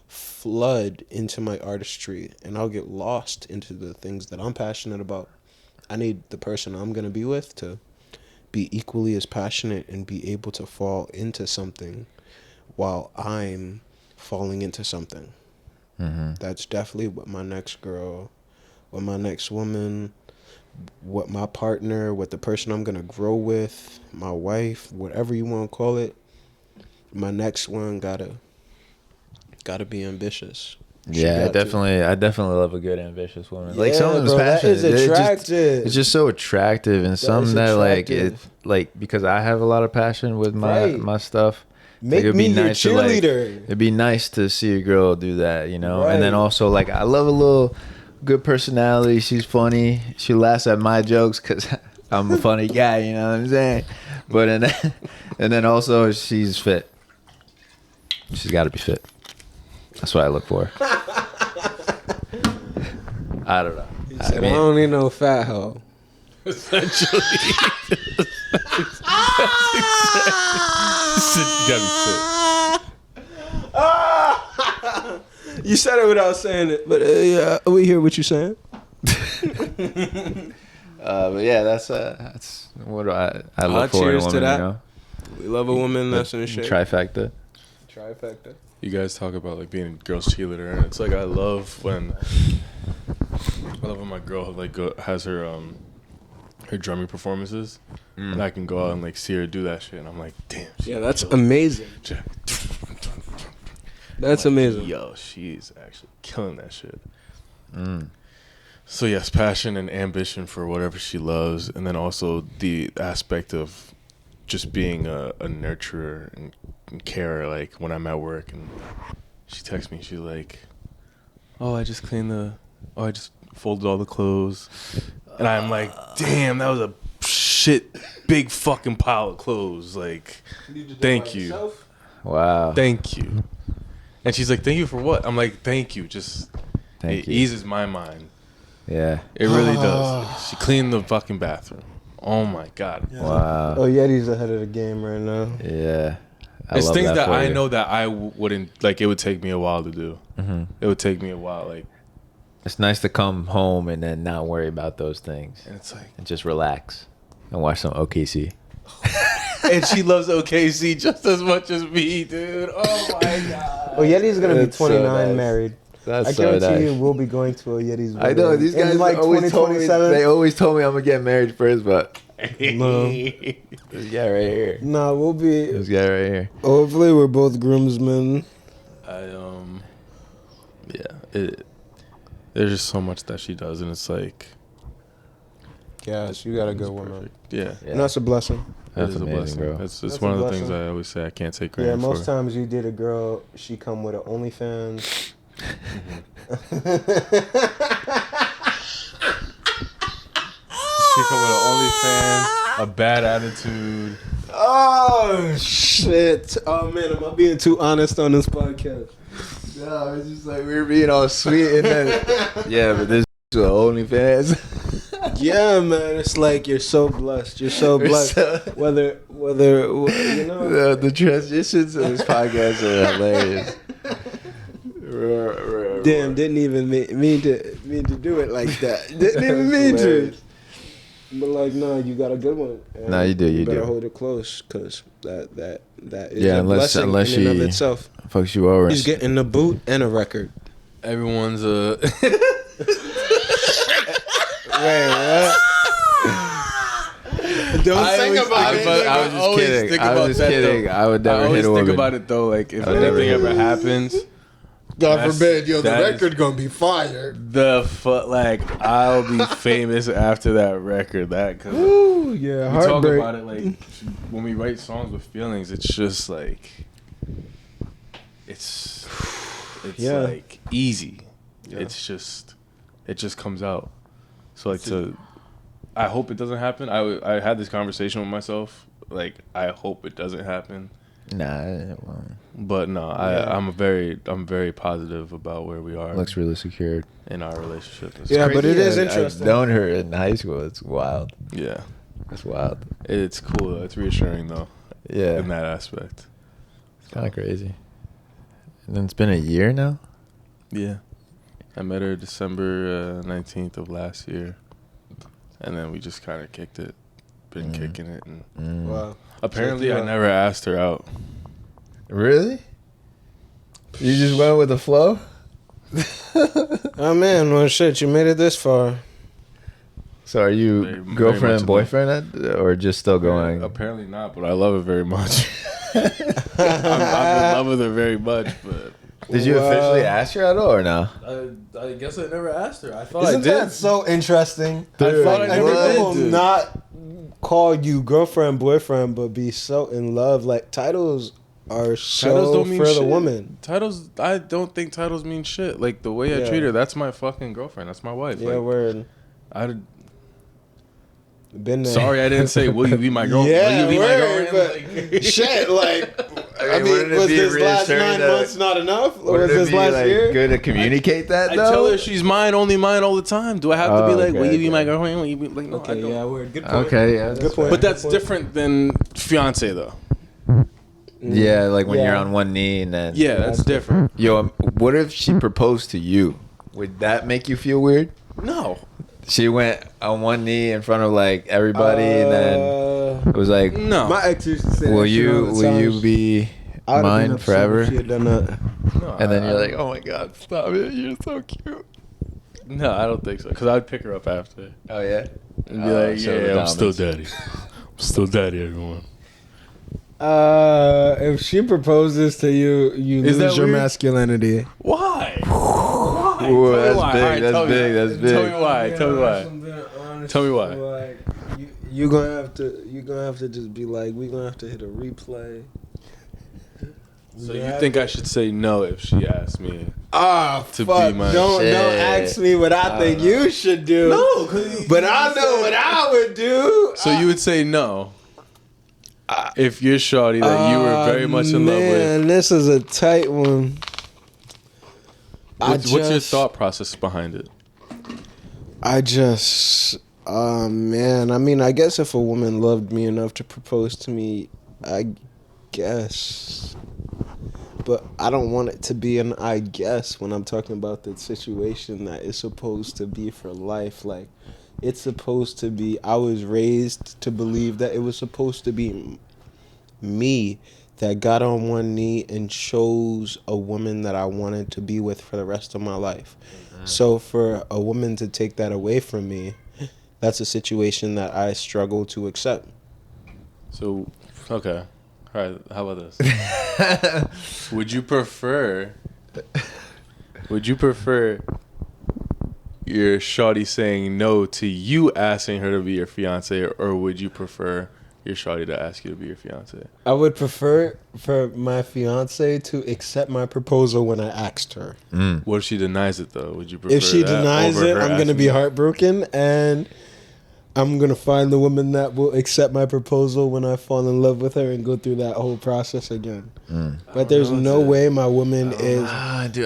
flood into my artistry, and I'll get lost into the things that I'm passionate about. I need the person I'm going to be with to be equally as passionate and be able to fall into something while I'm falling into something. Mm-hmm. That's definitely what my next girl, what my next woman, what my partner, what the person I'm going to grow with, my wife, whatever you want to call it, my next one gotta be ambitious. Yeah, I definitely love a good ambitious woman. Yeah, like someone who's passionate. That is attractive. It's just so attractive, and some that because I have a lot of passion with my stuff. Make me your cheerleader. It'd be nice to see a girl do that, Right. And then also I love a little good personality. She's funny. She laughs at my jokes because I'm a funny guy. You know what I'm saying? But and then also she's fit. She's got to be fit. That's what I look for. I don't know. I don't need no fat hoe. Essentially. You gotta be fit. You said it without saying it, but we hear what you're saying. But yeah, that's what I look for in a woman. To that. We love a woman that's in shape. Trifecta. You guys talk about being a girl's cheerleader, and it's I love when my girl has her drumming performances, and I can go out and see her do that shit, and I'm like, damn. Yeah, that's amazing. That's amazing. Yo, she's actually killing that shit. So yes, passion and ambition for whatever she loves, and then also the aspect of just being a nurturer and carer. Like when I'm at work and she texts me, she's like, I just folded all the clothes, and I'm like, damn, that was a shit big fucking pile of clothes. Like, thank you. Yourself? Wow. Thank you. And she's like, thank you for what? I'm like, thank you. Just it eases my mind. Yeah. It really does. She cleaned the fucking bathroom. Oh my God. Yeah. Wow. Oh, Yeti's ahead of the game right now. Yeah. It's things that I know that I wouldn't, like, it would take me a while to do. Mm-hmm. It would take me a while, like. It's nice to come home and then not worry about those things. And it's like. And just relax and watch some OKC. And she loves OKC just as much as me, dude. Oh my God. Oh, Yeti's going to be That's so 29 nice. married. That's I so guarantee nice. you we'll be going to a Yeti's wedding. I know these guys in like always told me. 2027. They always told me I'm gonna get married first, but No. this guy right here. Nah, we'll be. This guy right here. Hopefully, we're both groomsmen. There's just so much that she does, and it's like. Yes, you got a good it's woman. perfect. Yeah. And that's a blessing. That's It is amazing, bro. It's That's one a of the things blessing. I always say I can't take Yeah, credit most for. times you date a girl, she come with an OnlyFans. She come with an OnlyFans, a bad attitude. Oh shit! Oh man, am I being too honest on this podcast? No, it's just like we were being all sweet and then yeah, but this is OnlyFans. Yeah, man, it's like you're so blessed. You're so blessed. Whether you know. The transitions of this podcast are hilarious. Damn, didn't even mean to do it like that. Didn't even mean to. But like, no, you got a good one. And No, you do. You better do. hold it close, cause that is Yeah, a unless blessing in she and of itself. fucks you over. He's getting a boot and a record. Everyone's Wait, what? Don't think about it. I was just kidding. I was just kidding. I would never hit a woman. think about it though, like if I would never anything hit a ever woman. happens, God That's- forbid, yo, the that is- record gonna be fired. like I'll be famous after that record. That because Ooh, yeah, we talk heartbreak. about it like when we write songs with feelings, it's just like it's Yeah. like easy. Yeah. It just comes out. So like I hope it doesn't happen. I had this conversation with myself. Like I hope it doesn't happen. Nah, it won't. But no, Yeah. I'm very positive about where we are Looks really secured. in our relationship. It's Yeah, but it Crazy. is I've interesting. known her in high school. It's wild. yeah, It's wild. it's cool. Though. It's reassuring though Yeah. in that aspect. It's kind of crazy. And then it's been a year now? Yeah, I met her December 19th of last year, and then we just kind of kicked it. Been kicking it, and Wow. apparently Check you I out. never asked her out. Really? You just went with the flow? Oh man, well shit, you made it this far. So are you Very- very girlfriend much and boyfriend or just still going? Apparently not, but I love her very much. I'm in love with her very much, but Did you Wow. officially ask her at all or no? I guess I never asked her. I thought Isn't that so interesting? Dude, thought I never Like, did, will dude. not call you girlfriend, boyfriend, but be so in love. Like titles are so Titles don't mean for shit. the woman. Titles, I don't think titles mean shit. Like the way I Yeah. treat her, that's my fucking girlfriend. That's my wife. Yeah, Like, word. Been there. sorry, I didn't say, will you be my girlfriend? Yeah, will you be word, my girlfriend? but shit, like, I Wouldn't mean, it was be this last reassuring 9 that- months not enough? Or was Wouldn't it this be last like year? good to communicate that I though? tell her she's mine, only mine all the time. Do I have to be Oh, like, okay, will you be okay. my girlfriend? Will you be like, no, I Okay, don't. yeah, word. Good point. Okay, yeah. Good point. But that's Good point. different than fiance though. Yeah, like when Yeah. you're on one knee and then Yeah, that's different. Yo, what if she proposed to you? Would that make you feel weird? No, She went on one knee in front of like everybody and then it was like, no, My ex used to say will that shit all the you time. be I would've been mine upset forever? if she had done that. no. And then I- you're like, oh my god, stop it, you're so cute. no, I don't think so. Because I'd pick her up after Oh yeah. and be Oh, like, so yeah, the I'm still dominance. daddy. I'm still daddy, everyone. If she proposes to you, you Is lose that your weird? masculinity. Why? Why? Ooh, Tell me that's why. big. All right, That's tell me. big. That's big. Tell me why. Tell me why. Tell me why. Like, you're gonna have to just be like, we're gonna have to hit a replay. So you think I should say no if she asks me? To fuck. Be my don't ask me what I think you should do. No, but I know what I would do. So you would say no if you're shorty that you were very much in love with. Man, this is a tight one. What's your thought process behind it? Man, I mean, I guess if a woman loved me enough to propose to me, I guess. But I don't want it to be an I guess when I'm talking about the situation that is supposed to be for life. Like, it's supposed to be, I was raised to believe that it was supposed to be me that got on one knee and chose a woman that I wanted to be with for the rest of my life. So for a woman to take that away from me, that's a situation that I struggle to accept. So, okay. All right, how about this? Would you prefer your shawty saying no to you asking her to be your fiance, or would you prefer your shawty to ask you to be your fiance? I would prefer for my fiance to accept my proposal when I asked her. What if she denies it, though? Would you prefer If she that denies over it, her I'm going to asking be you? heartbroken, and I'm going to find the woman that will accept my proposal when I fall in love with her and go through that whole process again. But there's no way my woman is... Dude,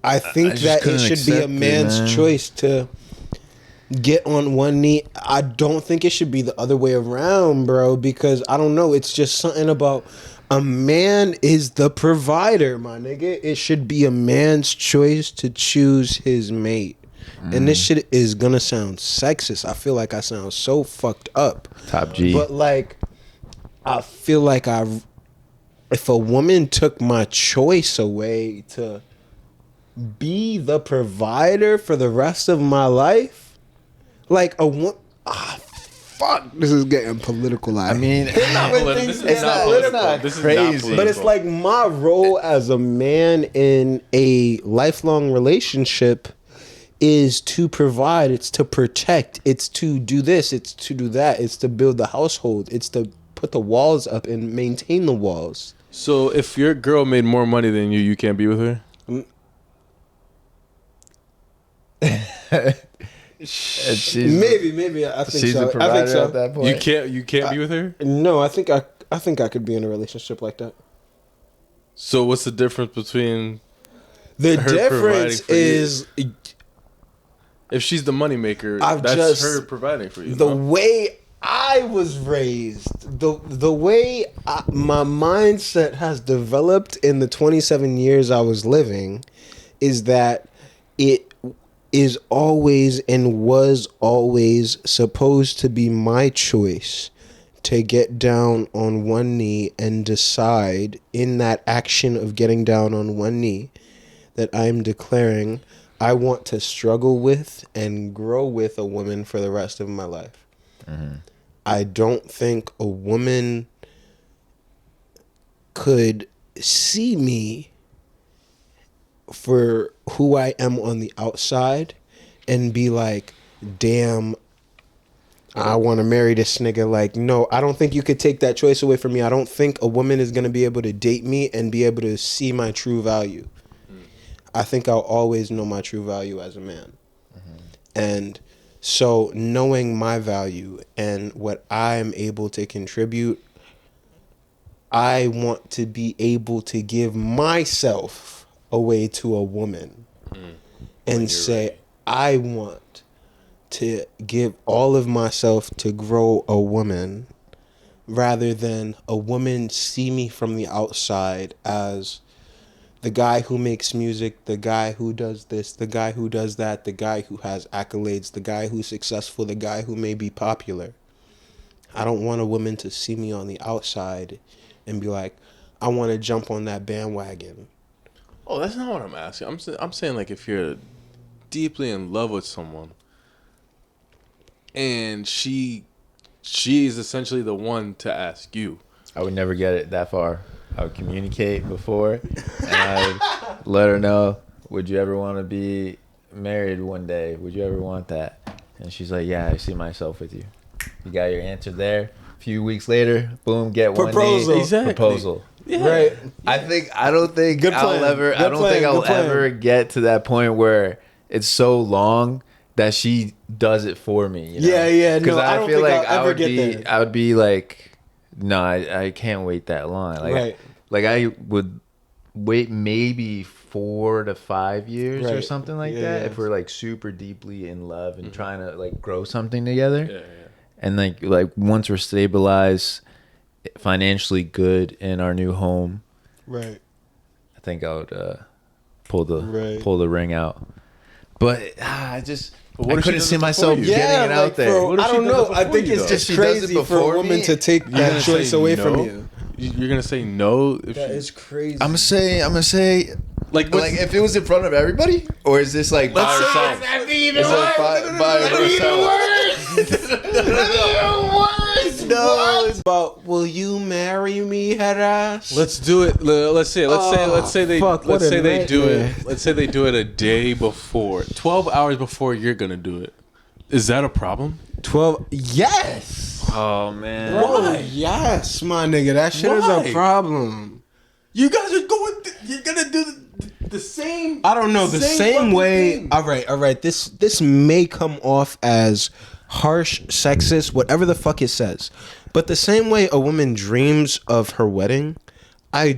I think that it should be a man's choice to get on one knee. I don't think it should be the other way around, bro, because I don't know. It's just something about a man is the provider, my nigga. It should be a man's choice to choose his mate. And this shit is gonna sound sexist. I feel like I sound so fucked up. Top G. But like, I feel like if a woman took my choice away to be the provider for the rest of my life, like fuck, this is getting political. I mean, it's not political. This is crazy. not political. But it's like my role as a man in a lifelong relationship is to provide, it's to protect, it's to do this, it's to do that, it's to build the household, it's to put the walls up and maintain the walls. So if your girl made more money than you can't be with her? Maybe I think she's so. the provider I think so. at that point. You can't be with her? No, I think I could be in a relationship like that. So what's the difference between The her difference providing for you? is If she's the moneymaker, I've that's just- her providing for you. the no? way I was raised, the way my mindset has developed in the 27 years I was living, is that it is always and was always supposed to be my choice to get down on one knee and decide in that action of getting down on one knee that I'm declaring I want to struggle with and grow with a woman for the rest of my life. I don't think a woman could see me for who I am on the outside and be like, damn, I want to marry this nigga. Like, no, I don't think you could take that choice away from me. I don't think a woman is going to be able to date me and be able to see my true value. I think I'll always know my true value as a man. And so knowing my value and what I'm able to contribute, I want to be able to give myself away to a woman and say, ready. I want to give all of myself to grow a woman rather than a woman see me from the outside as the guy who makes music, the guy who does this, the guy who does that, the guy who has accolades, the guy who's successful, the guy who may be popular. I don't want a woman to see me on the outside and be like, I want to jump on that bandwagon. Oh, that's not what I'm asking. I'm saying, like, if you're deeply in love with someone and she is essentially the one to ask you. I would never get it that far. I would communicate before, and I'd let her know, would you ever want to be married one day? Would you ever want that? And she's like, yeah, I see myself with you. You got your answer there. A few weeks later, boom, get proposal. one Exactly. proposal. Yeah. Right. I don't think I'll ever get to that point where it's so long that she does it for me. You know? Yeah. Because No, I don't feel think like I'll ever get there. I would be like, no, I can't wait that long. Like, right. Like I would wait maybe 4 to 5 years or something like that if we're like super deeply in love and trying to like grow something together. Yeah. And like once we're stabilized, financially good in our new home, right? I think I would pull the ring out. But I couldn't see myself getting it out there. I don't know. I think it's just crazy for a woman to take that choice away from you. You're gonna say no? That is crazy. I'm gonna say. Like if it was in front of everybody, or is this like by herself? That'd be even worse. No, it's about will you marry me, head ass? Let's do it. Let's say they do it. Let's say they do it a day before, 12 hours before you're gonna do it. Is that a problem? 12. Yes. Oh man. Why? Yes, my nigga. That shit is a problem. You guys are going. You're gonna do the same. I don't know the same way. Thing. All right. This may come off as harsh, sexist, whatever the fuck it says, but the same way a woman dreams of her wedding, a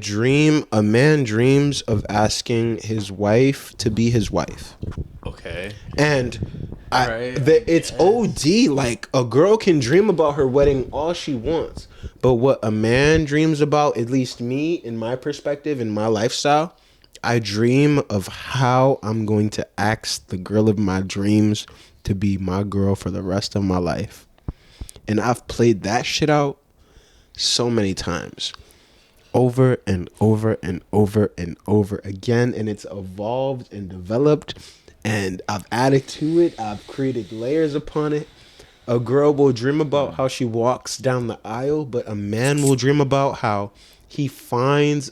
man dreams of asking his wife to be his wife. Okay. And it's OD. Like a girl can dream about her wedding all she wants, but what a man dreams about, at least me, in my perspective, in my lifestyle, I dream of how I'm going to ask the girl of my dreams to be my girl for the rest of my life. And I've played that shit out so many times. Over and over and over and over again. And it's evolved and developed. And I've added to it. I've created layers upon it. A girl will dream about how she walks down the aisle, but a man will dream about how he finds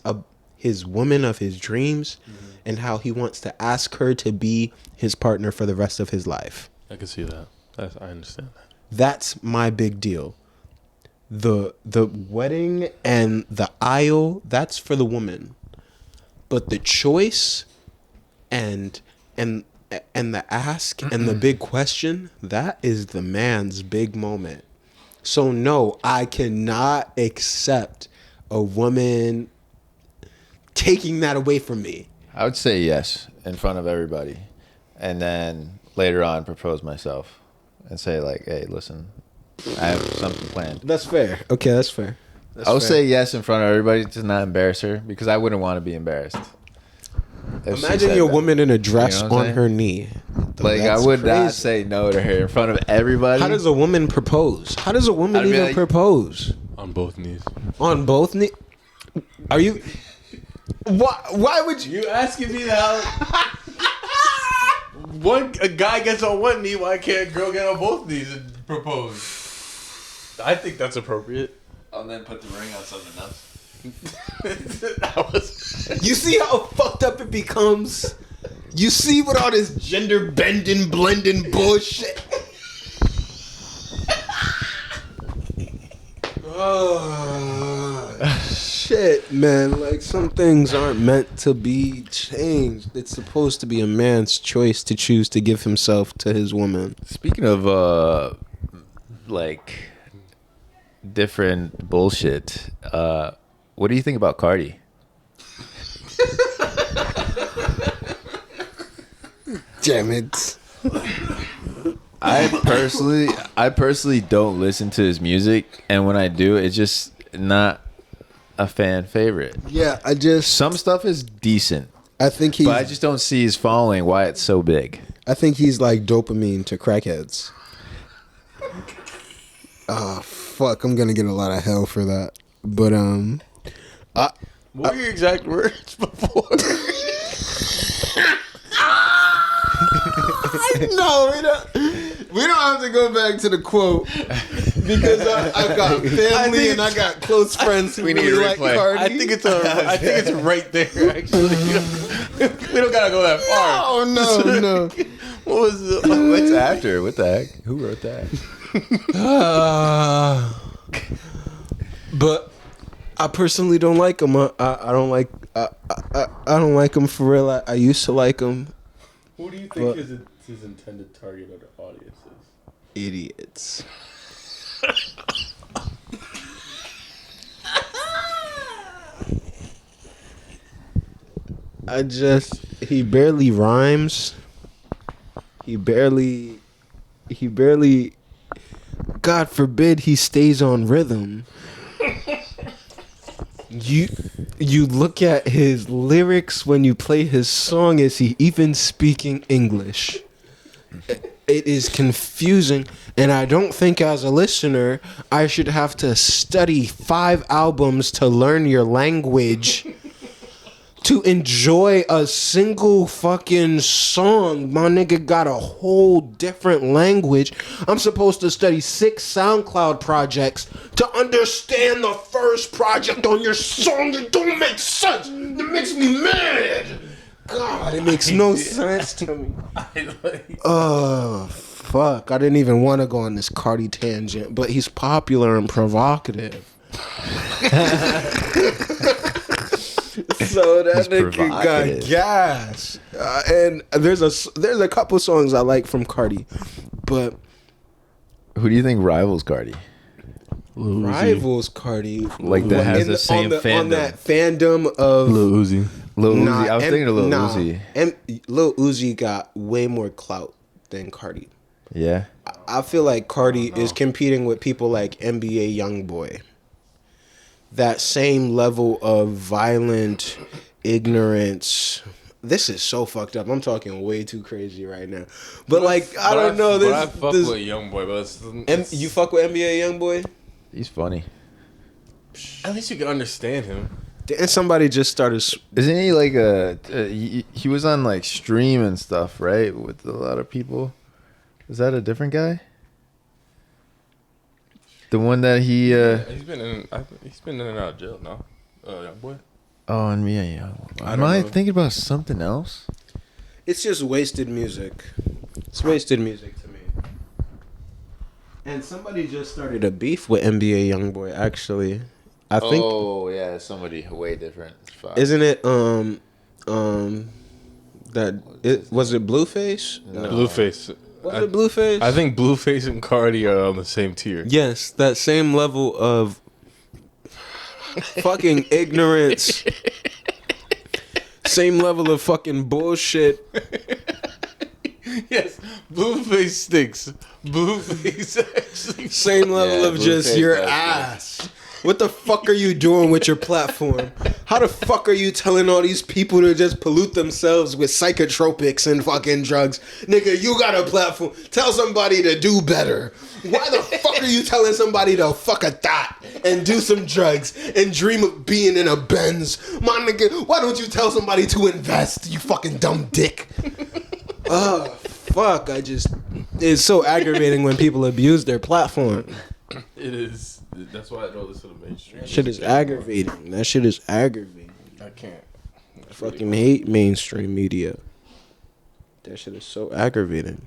his woman of his dreams and how he wants to ask her to be his partner for the rest of his life. I can see that. I understand that. That's my big deal. The wedding and the aisle, that's for the woman. But the choice and the ask and the big question, that is the man's big moment. So no, I cannot accept a woman taking that away from me. I would say yes in front of everybody, and then later on propose myself and say like, hey, listen, I have something planned. That's fair. Okay, that's fair. I'll say yes in front of everybody to not embarrass her, because I wouldn't want to be embarrassed. Imagine your woman in a dress on her knee. Like, I would not say no to her in front of everybody. How does a woman propose? How does a woman even propose? On both knees. On both knees? Are you... Why would you... You asking me how... a guy gets on one knee, why can't a girl get on both knees and propose? I think that's appropriate. And then put the ring on something else. You see how fucked up it becomes? You see what all this gender bending, blending bullshit. Oh, shit, man. Like, some things aren't meant to be changed. It's supposed to be a man's choice to choose to give himself to his woman. Speaking of like different bullshit, what do you think about Cardi? Damn it. I personally don't listen to his music, and when I do, it's just not a fan favorite. Yeah, some stuff is decent. But I just don't see his following, why it's so big. I think he's like dopamine to crackheads. Oh, fuck, I'm gonna get a lot of hell for that. But what were your exact words before? No, we don't have to go back to the quote, because I got family and I got close friends who really like Cardi. I think it's right there, actually. We don't gotta go that far. Oh no. What was the? What's after? What the heck? Who wrote that? But I personally don't like him. I don't like. I don't like him for real. I used to like him. Who do you think his intended target of the audience is? Idiots. He barely rhymes. He barely, God forbid he stays on rhythm. You look at his lyrics when you play his song, is he even speaking English? It is confusing, and I don't think as a listener I should have to study 5 albums to learn your language to enjoy a single fucking song. My nigga got a whole different language. I'm supposed to study 6 SoundCloud projects to understand the first project on your song. It don't make sense. It makes me mad. God, it makes no sense to me. Oh, fuck. I didn't even want to go on this Cardi tangent, but he's popular and provocative. So that nigga got gas. And there's a couple songs I like from Cardi, but Who do you think rivals Cardi? rivals Cardi, Like that has the same fandom. on that fandom of Lil Uzi. Lil Uzi. I was thinking of Lil Uzi. And Lil Uzi got way more clout than Cardi. Yeah. I feel like Cardi is competing with people like NBA YoungBoy. That same level of violent ignorance. This is so fucked up. I'm talking way too crazy right now. But like, I don't know. But I fuck with YoungBoy, but you fuck with NBA YoungBoy? He's funny. at least you can understand him. And somebody just started. Isn't he like he was on like Stream and stuff, right? With a lot of people. Is that a different guy? The one that he he's been in and out of jail now. Young boy. Oh, and yeah. Am I thinking about something else? It's just wasted music. It's wasted music to me. And somebody just started a beef with NBA YoungBoy. Actually, I think. Oh yeah, somebody way different. Isn't it was it Blueface? No. Blueface. Was it Blueface? I think Blueface and Cardi are on the same tier. Yes, that same level of fucking ignorance. Same level of fucking bullshit. Yes, Blueface stinks. Blueface actually. Same level of just your ass. What the fuck are you doing with your platform? How the fuck are you telling all these people to just pollute themselves with psychotropics and fucking drugs? Nigga, you got a platform. Tell somebody to do better. Why the fuck are you telling somebody to fuck a thought and do some drugs and dream of being in a Benz? My nigga, why don't you tell somebody to invest, you fucking dumb dick? Oh, fuck. It's so aggravating when people abuse their platform. It is. That's why I don't listen to mainstream. That shit is aggravating. I can't. I fucking hate mainstream media. That shit is so aggravating.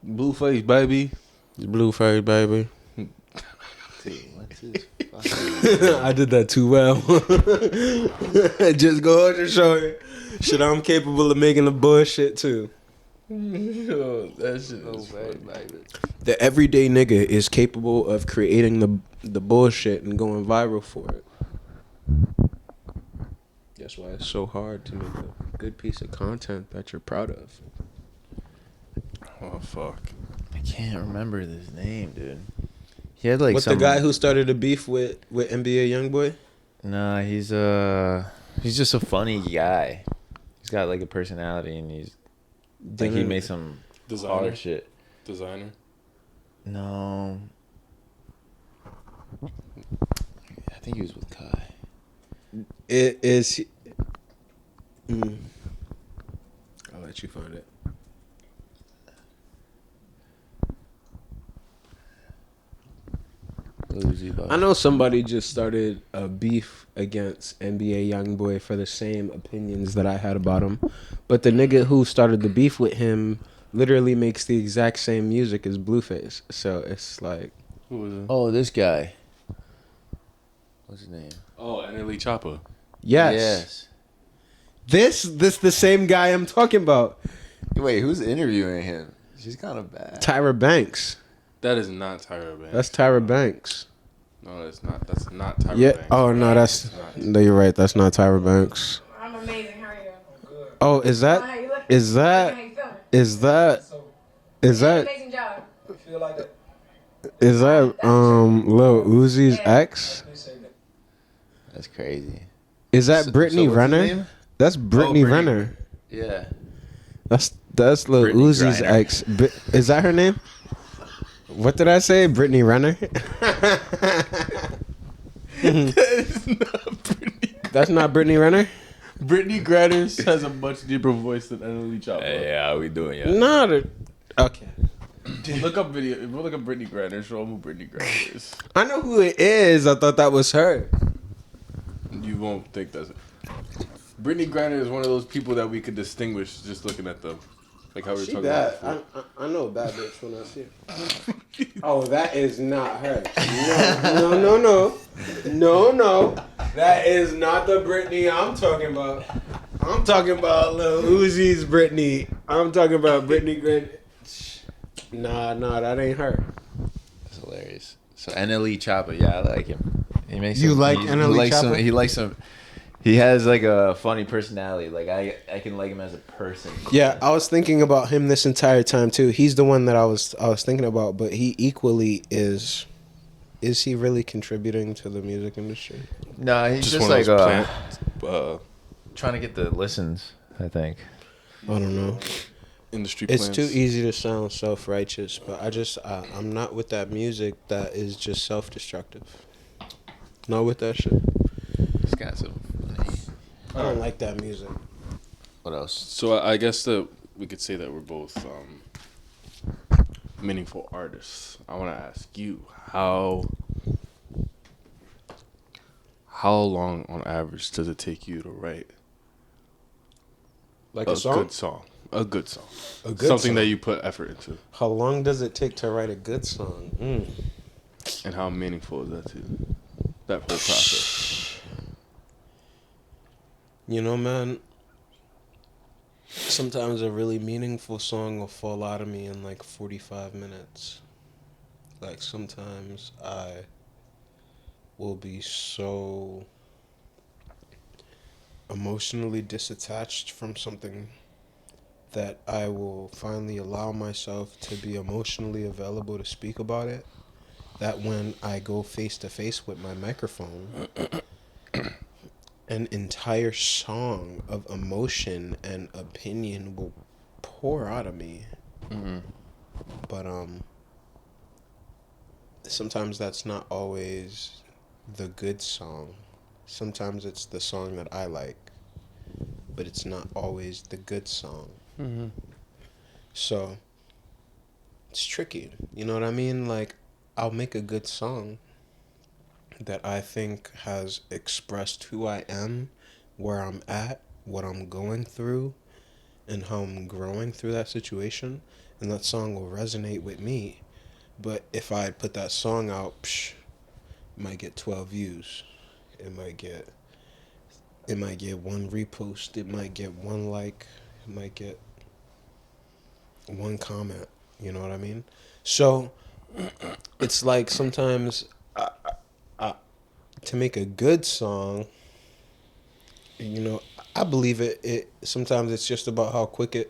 Blueface, baby. Blueface, baby. I did that too well. Just go ahead and show you. Shit, I'm capable of making the bullshit too. Yo, that shit is funny. The everyday nigga is capable of creating the bullshit and going viral for it. That's why it's so hard to make a good piece of content that you're proud of. Oh fuck! I can't remember his name, dude. He had like What's the guy who started a beef with NBA YoungBoy? Nah, he's just a funny guy. He's got like a personality, and he's like he made some hard shit. Designer? No, I think he was with Kai. It is. I'll let you find it. Uzi bar. I know somebody just started a beef against NBA YoungBoy for the same opinions that I had about him, but the nigga who started the beef with him literally makes the exact same music as Blueface. So it's like, Who was it? Oh, this guy. What's his name? Oh, NLE Choppa. yes. This the same guy I'm talking about. Wait, who's interviewing him? She's kind of bad. Tyra Banks. That is not Tyra Banks. That's Tyra Banks. No, that's not. That's not Tyra Yeah. Banks. Oh no, that's. No, you're right. That's not Tyra Banks. I'm amazing. How are you? Oh, is that? Is that? Is that? Is that? Amazing job. Is that Lil Uzi's ex? That's crazy. Is that Brittany what's his Renner? name? That's Brittany Brittany. Renner. Yeah. That's Lil Brittany Uzi's Griner. ex. Is that her name? What did I say? Brittany Renner? That's not Brittany Renner? Brittany Griner has a much deeper voice than NLE Choppa. Yeah, how we doing? Yeah. No. Okay. Look up video. If we look up Brittany Griner, show them who Brittany Griner is. I know who it is. I thought that was her. You won't think that's it. Brittany Griner is one of those people that we could distinguish just looking at them. Like how we were She talking bad. about before. I know a bad bitch when I see her. Oh, that is not her. No. That is not the Britney I'm talking about. I'm talking about Lil Uzi's Britney. I'm talking about Britney Grant. Nah, that ain't her. That's hilarious. So NLE Choppa, yeah, I like him. He makes You some, like he NLE likes Choppa? some. He likes some. He has like a funny personality. Like I can like him as a person. Yeah, I was thinking about him this entire time too. He's the one that I was thinking about, but he equally is. Is he really contributing to the music industry? No, he's just one like of those trying to get the listens. I think. I don't know. industry It's plants. too easy to sound self-righteous, but I'm not with that music that is just self-destructive. Not with that shit. It's kind of funny. I don't like that music. What else? So I guess that we could say that we're both meaningful artists. I want to ask you how long on average does it take you to write Like a a song? good song? A good song. A good Something song. that you put effort into. How long does it take to write a good song? And how meaningful is that to you? That whole process. You know, man, sometimes a really meaningful song will fall out of me in like 45 minutes. Like sometimes I will be so emotionally disattached from something that I will finally allow myself to be emotionally available to speak about it. That when I go face to face with my microphone, an entire song of emotion and opinion will pour out of me. Mm-hmm. But sometimes that's not always the good song. Sometimes it's the song that I like, but it's not always the good song. Mm-hmm. So it's tricky. You know what I mean? Like, I'll make a good song that I think has expressed who I am, where I'm at, what I'm going through, and how I'm growing through that situation, and that song will resonate with me. But if I put that song out, it might get 12 views. It might get one repost. It might get one like. It might get one comment. You know what I mean? So it's like sometimes to make a good song, you know, I believe it sometimes it's just about how quick it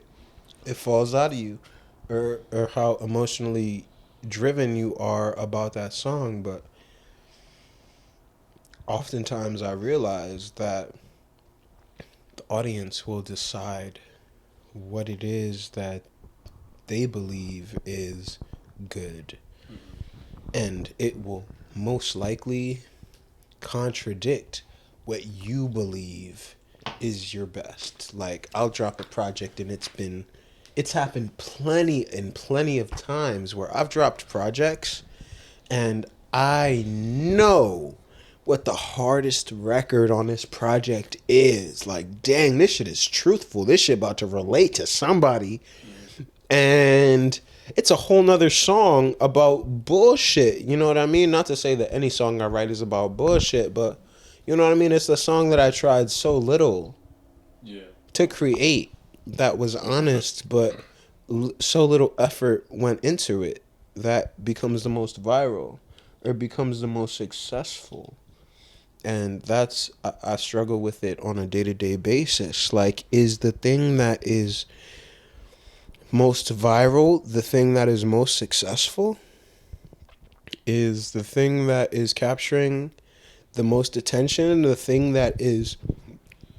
falls out of you, or how emotionally driven you are about that song. But oftentimes I realize that the audience will decide what it is that they believe is good, and it will most likely contradict what you believe is your best. Like, I'll drop a project and it's happened plenty of times where I've dropped projects and I know what the hardest record on this project is. Like, dang, this shit is truthful. This shit about to relate to somebody. And it's a whole nother song about bullshit. You know what I mean? Not to say that any song I write is about bullshit, but you know what I mean? It's a song that I tried so little to create that was honest, but so little effort went into it that becomes the most viral or becomes the most successful. And that's, I struggle with it on a day-to-day basis. Like, is the thing that is most viral the thing that is most successful? Is the thing that is capturing the most attention the thing that is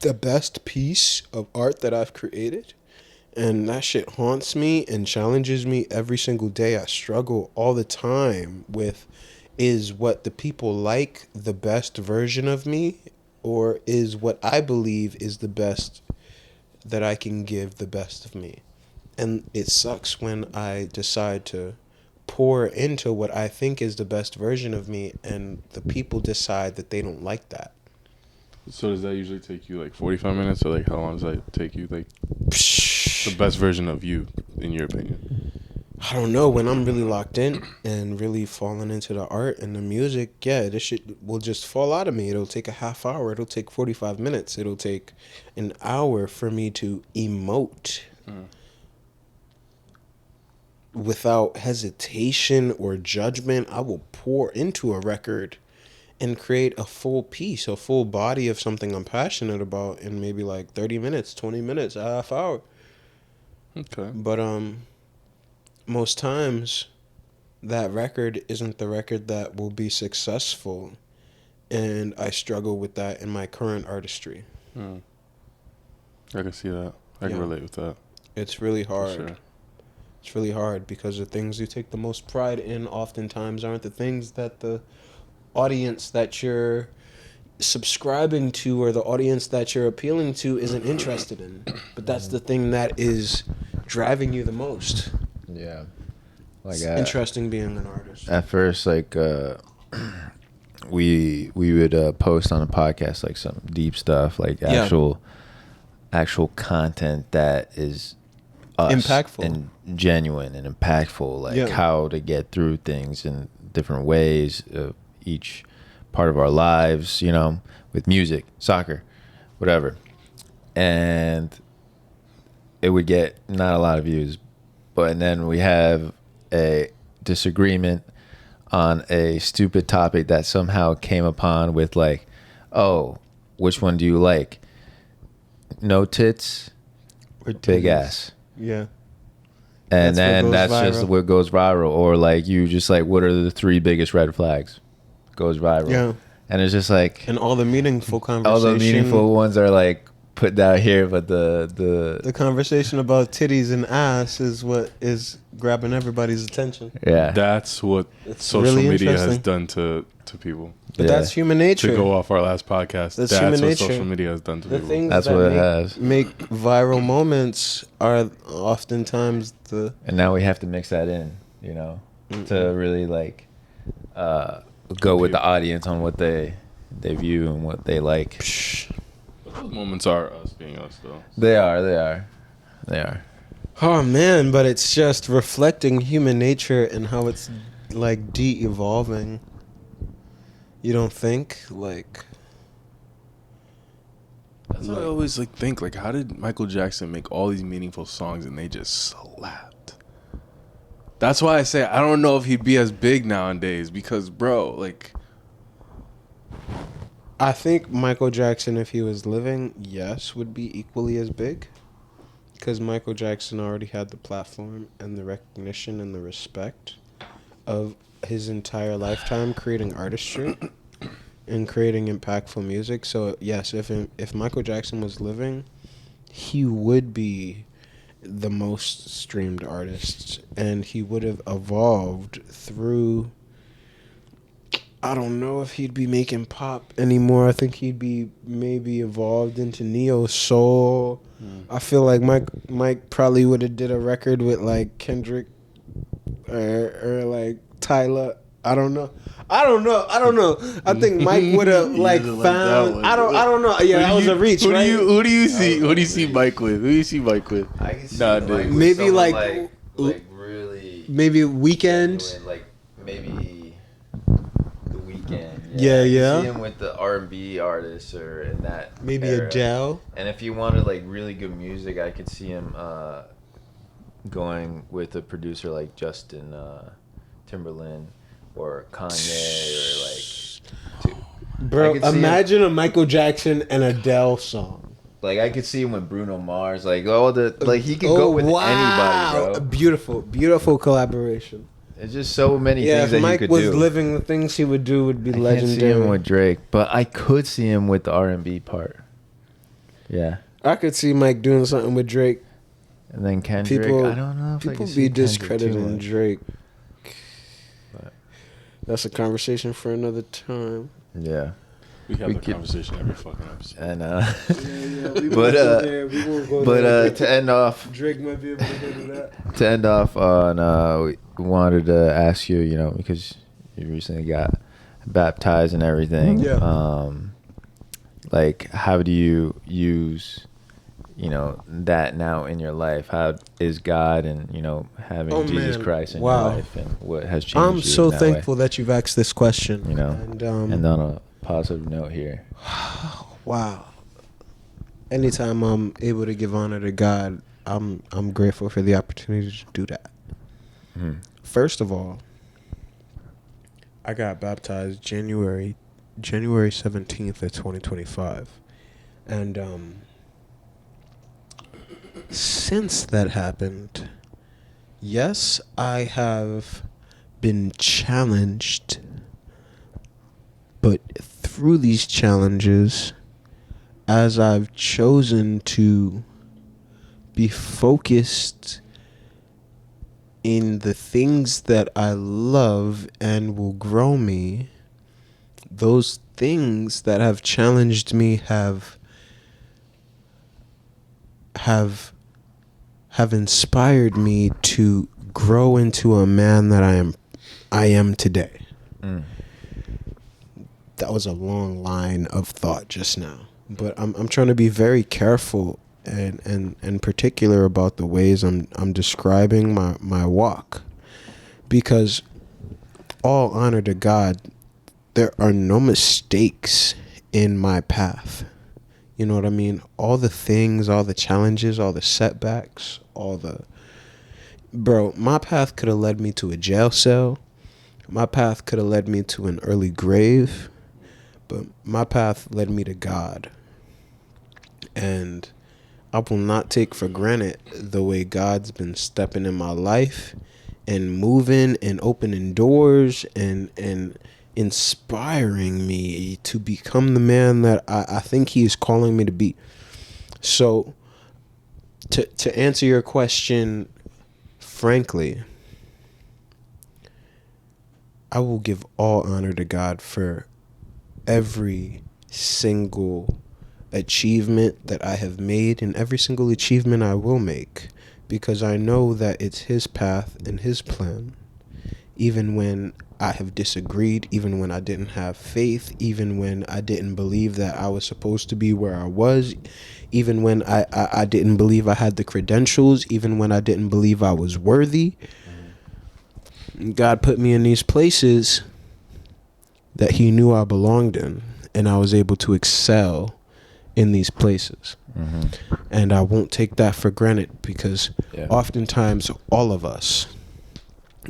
the best piece of art that I've created? And that shit haunts me and challenges me every single day. I struggle all the time with, is what the people like the best version of me, or is what I believe is the best that I can give the best of me? And it sucks when I decide to pour into what I think is the best version of me and the people decide that they don't like that. So does that usually take you like 45 minutes, or like how long does that take you? Like the best version of you, in your opinion? I don't know. When I'm really locked in and really falling into the art and the music, yeah, this shit will just fall out of me. It'll take a half hour. It'll take 45 minutes. It'll take an hour for me to emote without hesitation or judgment. I will pour into a record and create a full piece, a full body of something I'm passionate about in maybe like 30 minutes, 20 minutes, a half hour. Okay. But most times that record isn't the record that will be successful, and I struggle with that in my current artistry. I can see that. I can relate with that. It's really hard. For sure. It's really hard because the things you take the most pride in oftentimes aren't the things that the audience that you're subscribing to or the audience that you're appealing to isn't interested in. But that's the thing that is driving you the most. Yeah. Like It's interesting being an artist. At first, like we would post on a podcast like some deep stuff, like actual content that is us impactful and genuine and impactful, like how to get through things in different ways of each part of our lives, you know, with music, soccer, whatever. And it would get not a lot of views, but then we have a disagreement on a stupid topic that somehow came upon with like, oh, which one do you like? No tits or big ass? Yeah. And then that's just what goes viral. Or like you just like, what are the 3 biggest red flags? Goes viral. Yeah. And it's just like, and all the meaningful conversation. All the meaningful ones are like put down here, but the conversation about titties and ass is what is grabbing everybody's attention. Yeah. That's what social media has done to people. But that's human nature. To go off our last podcast, that's human nature. Social media has done to people. Things that's that what it has. Make viral moments are oftentimes the. And now we have to mix that in, you know, to really like go with the audience on what they view and what they like. But those moments are us being us, though. They are. Oh man, but it's just reflecting human nature and how it's like de-evolving. You don't think? Like, that's what I always like think. Like, how did Michael Jackson make all these meaningful songs and they just slapped? That's why I say I don't know if he'd be as big nowadays because, bro, like, I think Michael Jackson, if he was living, yes, would be equally as big. Because Michael Jackson already had the platform and the recognition and the respect of his entire lifetime creating artistry and creating impactful music. So yes, if Michael Jackson was living, he would be the most streamed artist, and he would have evolved through. I don't know if he'd be making pop anymore. I think he'd be maybe evolved into neo soul. I feel like Mike probably would have did a record with like Kendrick or like Tyler. I don't know. I think Mike would have like found. I don't know. Yeah, that was a reach. Who right? do you see? Who do you see Mike with? Who do you see Mike with? I can see Nah, Mike dude. with Maybe someone like really maybe Weekend. genuine, like maybe the Weekend. Yeah, I can yeah. see him with the R&B artists or in that. Maybe era. Adele. And if you wanted like really good music, I could see him going with a producer like Justin Timberland or Kanye or like. Bro, imagine a Michael Jackson and Adele song. Like I could see him with Bruno Mars, like all the like he could go with anybody, bro. Beautiful collaboration. There's just so many Yeah, things if that Mike he could was do. living, the things he would do would be I can't legendary. see him with Drake, but I could see him with the R&B part. Yeah, I could see Mike doing something with Drake. and then Kendrick. I don't know if I people could be see Kendrick too discrediting much. Drake. But- That's a conversation for another time. Yeah, We have We a could- conversation every fucking episode. and We But, won't go there. to end off, Drake might be able to go to that. to end off on, we wanted to ask you, because you recently got baptized and everything. Yeah. Like, how do you use, that now in your life? How is God and, having Jesus Christ in your life, and what has changed I'm you so in that thankful that you've asked this question. way? And And on a positive note here. wow. Anytime I'm able to give honor to God, I'm grateful for the opportunity to do that. Mhm. First of all, I got baptized January 17th of 2025. And since that happened, yes, I have been challenged, but through these challenges, as I've chosen to be focused in the things that I love and will grow me, those things that have challenged me have inspired me to grow into a man that I am today. Mm. That was a long line of thought just now, but I'm trying to be very careful and particular about the ways I'm describing my walk, because all honor to God, there are no mistakes in my path. You know what I mean? All the things, all the challenges, all the setbacks, my path could have led me to a jail cell. My path could have led me to an early grave, but my path led me to God. And I will not take for granted the way God's been stepping in my life and moving and opening doors and inspiring me to become the man that I think he is calling me to be. So to answer your question frankly, I will give all honor to God for every single achievement that I have made and every single achievement I will make, because I know that it's his path and his plan. Even when I have disagreed, even when I didn't have faith, even when I didn't believe that I was supposed to be where I was, even when I didn't believe I had the credentials, even when I didn't believe I was worthy, God put me in these places that he knew I belonged in, and I was able to excel in these places. Mm-hmm. And I won't take that for granted, because oftentimes all of us,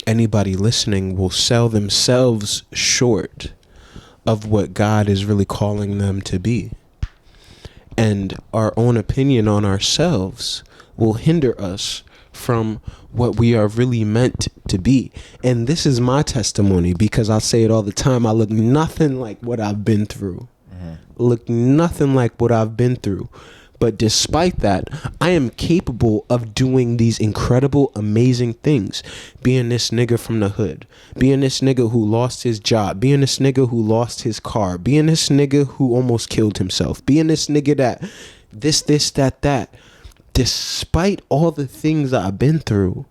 anybody listening, will sell themselves short of what God is really calling them to be. And our own opinion on ourselves will hinder us from what we are really meant to be. And this is my testimony, because I say it all the time. I look nothing like what I've been through. Look nothing like what I've been through. But despite that, I am capable of doing these incredible, amazing things. Being this nigga from the hood. Being this nigga who lost his job. Being this nigga who lost his car. Being this nigga who almost killed himself. Being this nigga that this, that. Despite all the things that I've been through,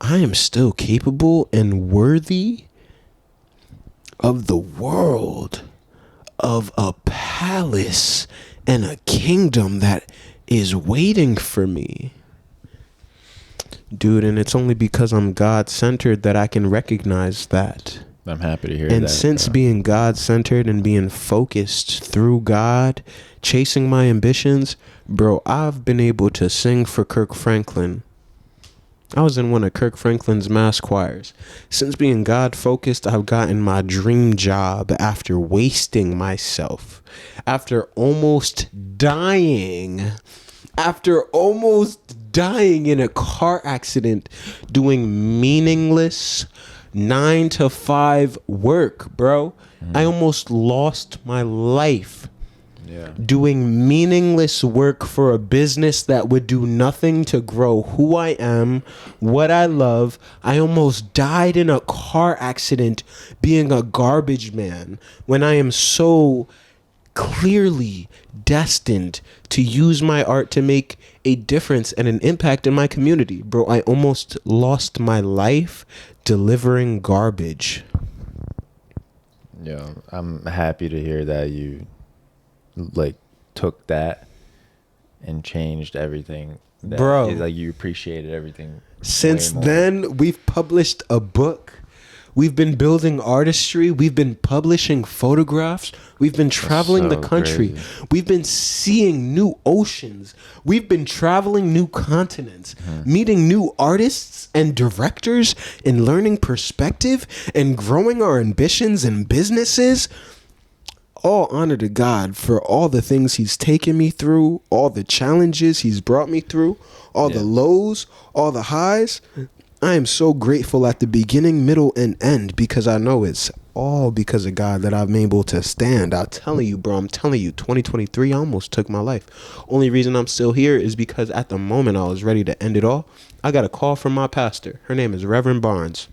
I am still capable and worthy of the world, of a palace and a kingdom that is waiting for me. Dude, and it's only because I'm God-centered that I can recognize that. I'm happy to hear that. And since being God-centered and being focused through God, chasing my ambitions, bro, I've been able to sing for Kirk Franklin. I was in one of Kirk Franklin's mass choirs. Since being God-focused, I've gotten my dream job after wasting myself. After almost dying in a car accident doing meaningless 9-to-5 work, bro. I almost lost my life doing meaningless work for a business that would do nothing to grow who I am, what I love. I almost died in a car accident being a garbage man when I am so clearly destined to use my art to make a difference and an impact in my community. Bro, I almost lost my life delivering garbage. Yeah, I'm happy to hear that you like took that and changed everything. Bro, like you appreciated everything. Since then, we've published a book. We've been building artistry. We've been publishing photographs. We've been traveling the country. Crazy. We've been seeing new oceans. We've been traveling new continents, meeting new artists and directors and learning perspective and growing our ambitions and businesses. All honor to God for all the things he's taken me through, all the challenges he's brought me through, all the lows, all the highs. I am so grateful at the beginning, middle, and end because I know it's all because of God that I'm able to stand. I'm telling you, 2023, I almost took my life. Only reason I'm still here is because at the moment I was ready to end it all, I got a call from my pastor. Her name is Reverend Barnes.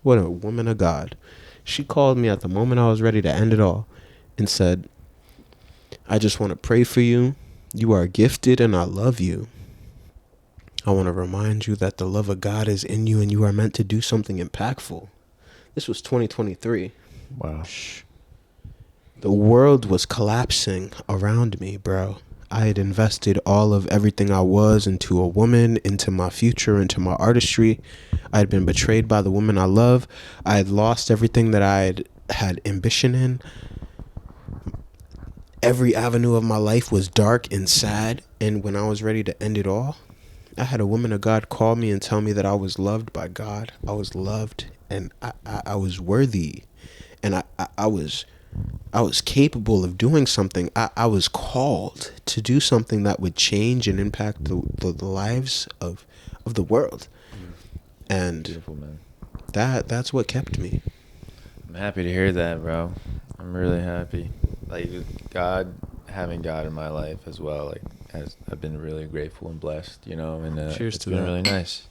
What a woman of God. She called me at the moment I was ready to end it all and said, I just want to pray for you. You are gifted and I love you. I want to remind you that the love of God is in you and you are meant to do something impactful. This was 2023. Wow. The world was collapsing around me, bro. I had invested all of everything I was into a woman, into my future, into my artistry. I had been betrayed by the woman I love. I had lost everything that I had ambition in. Every avenue of my life was dark and sad. And when I was ready to end it all, I had a woman of God call me and tell me that I was loved by God. I was loved and I was worthy. And I was capable of doing something. I was called to do something that would change and impact the lives of the world. And beautiful, man. That's what kept me. I'm happy to hear that, bro. I'm really happy. Like having God in my life as well. Like I've been really grateful and blessed, and Cheers it's to been that. really nice.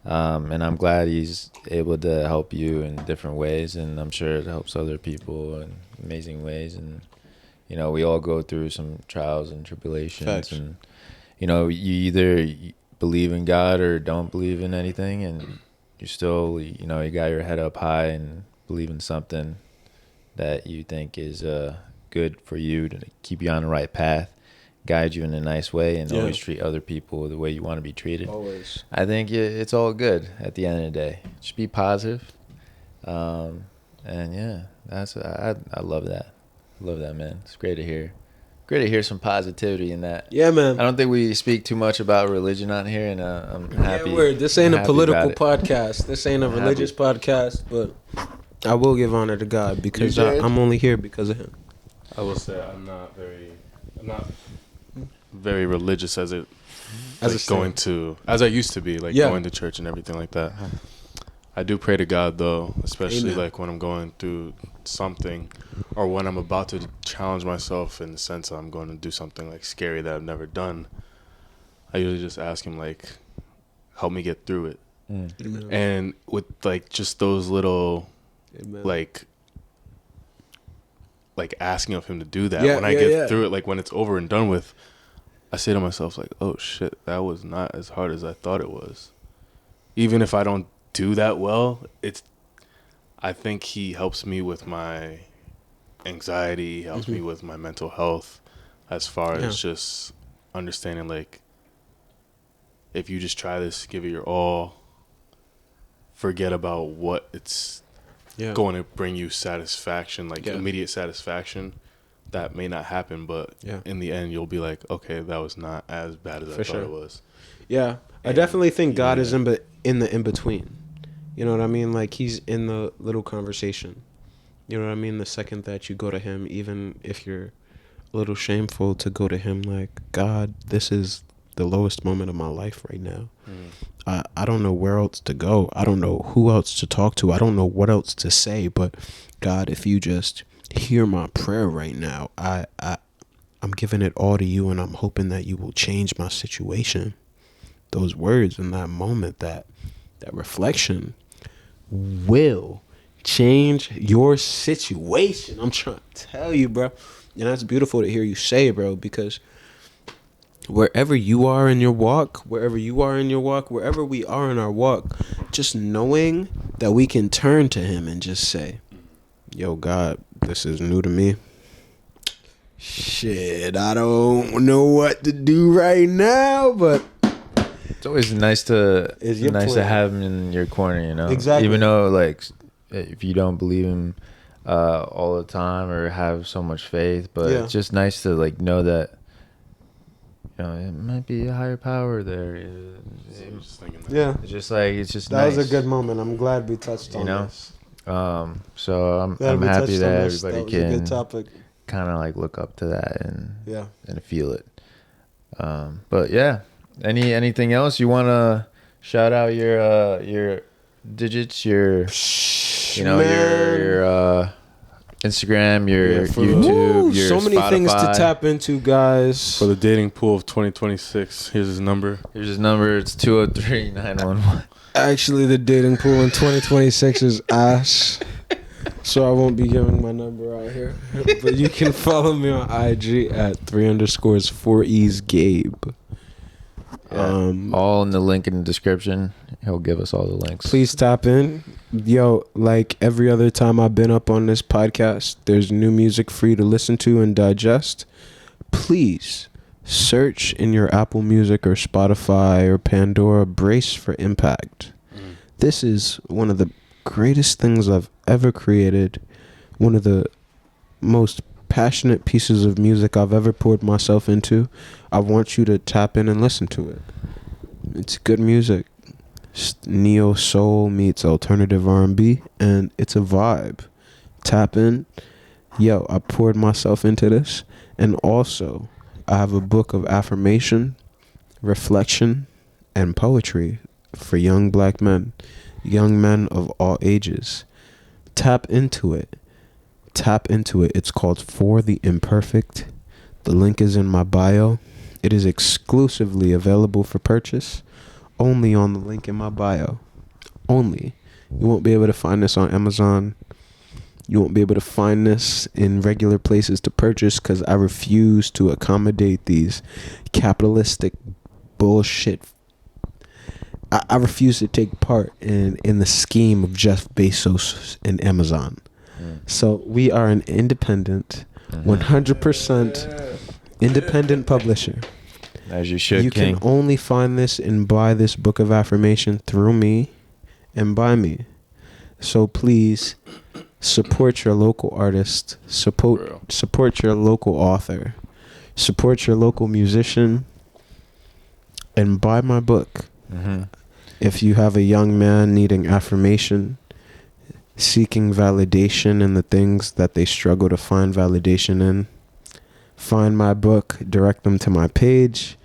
And I'm glad he's able to help you in different ways, and I'm sure it helps other people in amazing ways. And we all go through some trials and tribulations. Facts. And you either believe in God or don't believe in anything, and you still you got your head up high and believe in something that you think is good for you to keep you on the right path, guide you in a nice way, and always treat other people the way you want to be treated. Always. I think it's all good at the end of the day. Just be positive. And yeah, I love that. Love that, man. It's great to hear. Great to hear some positivity in that. Yeah, man. I don't think we speak too much about religion on here, and I'm happy. Yeah, word. This ain't a political about it. podcast. This ain't a religious podcast, but I will give honor to God because You did? I'm only here because of him. I will say I'm not very religious as I used to be, like going to church and everything like that. I do pray to God though, especially Amen. like when I'm going through something or when I'm about to challenge myself in the sense that I'm going to do something like scary that I've never done. I usually just ask him like, help me get through it. Amen. And with like just those little Amen. like asking of him to do that, when I get through it, like when it's over and done with, I say to myself like, oh shit, that was not as hard as I thought it was. even if I don't do that well, I think he helps me with my anxiety, helps me with my mental health, as far as just understanding, like, if you just try this, give it your all, forget about what it's going to bring you satisfaction, like immediate satisfaction. That may not happen, but in the end, you'll be like, okay, that was not as bad as I thought it was. Yeah, I definitely think God is in the in-between. You know what I mean? Like, he's in the little conversation. You know what I mean? The second that you go to him, even if you're a little shameful to go to him, like, God, this is the lowest moment of my life right now. I don't know where else to go. I don't know who else to talk to. I don't know what else to say. But God, if you just hear my prayer right now, I'm giving it all to you, and I'm hoping that you will change my situation. Those words in that moment, that reflection will change your situation. I'm trying to tell you, bro. And that's beautiful to hear you say, bro, because wherever you are in your walk, wherever we are in our walk, just knowing that we can turn to him and just say, yo, God, this is new to me. Shit, I don't know what to do right now, but it's always nice to have him in your corner, you know? Exactly. Even though, like, if you don't believe him all the time or have so much faith, but it's just nice to, like, know that, you know, it might be a higher power there. It's just like, it's just that nice. was a good moment. I'm glad we touched on this. So I'm happy that everybody can kind of like look up to that and feel it. But yeah, anything else you want to shout out your digits, your Instagram, your YouTube, your so many Spotify. things to tap into, guys. For the dating pool of 2026, here's his number. It's 203-911. Actually, the dating pool in 2026 is ass. So I won't be giving my number out here. But you can follow me on IG at 3_4Es Gabe. All in the link in the description. He'll give us all the links. Please tap in. Yo, like every other time I've been up on this podcast, there's new music for you to listen to and digest. Please search in your Apple Music or Spotify or Pandora, Brace for Impact. This is one of the greatest things I've ever created. One of the most passionate pieces of music I've ever poured myself into. I want you to tap in and listen to it. It's good music. Neo soul meets alternative R&B, and it's a vibe. Tap in. Yo, I poured myself into this. And also, I have a book of affirmation, reflection, and poetry for young black men, young men of all ages. Tap into it. It's called For the Imperfect. The link is in my bio. It is exclusively available for purchase only on the link in my bio. Only. You won't be able to find this on Amazon. You won't be able to find this in regular places to purchase because I refuse to accommodate these capitalistic bullshit. I refuse to take part in the scheme of Jeff Bezos and Amazon. So we are an independent, 100% independent publisher. As you should, You King. can only find this and buy this book of affirmation through me and by me. So please support your local artist, support your local author, support your local musician, and buy my book. If you have a young man needing affirmation, seeking validation in the things that they struggle to find validation in, find my book, direct them to my page.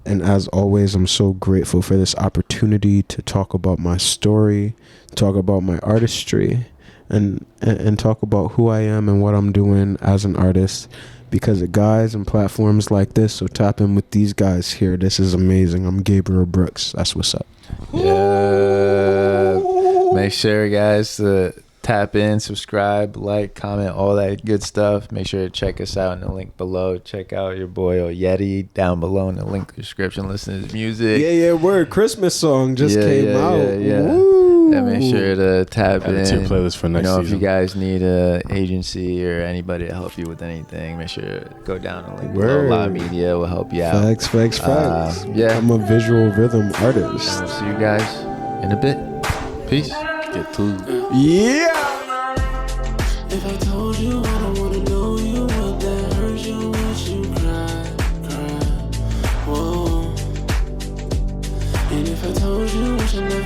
And as always, I'm so grateful for this opportunity to talk about my story, talk about my artistry, and talk about who I am and what I'm doing as an artist because of guys and platforms like this. So tap in with these guys here. This is amazing. I'm Gabriel Brooks. That's what's up. Yeah. Make sure, guys, to tap in, subscribe, like, comment, all that good stuff. Make sure to check us out in the link below. Check out your boy Yeti down below in the link description. Listen to his music. Yeah, word. Christmas song just came out. Yeah, make sure to tap Add in. it to your playlist for next If season. you guys need a agency or anybody to help you with anything, make sure to go down the link below. LAA Media will help you out. Facts. Yeah. I'm a visual rhythm artist. And we'll see you guys in a bit. Peace. Get to Yeah. If I told you I don't wanna know you, would that hurt you? Would you cry? Whoa. And if I told you we should never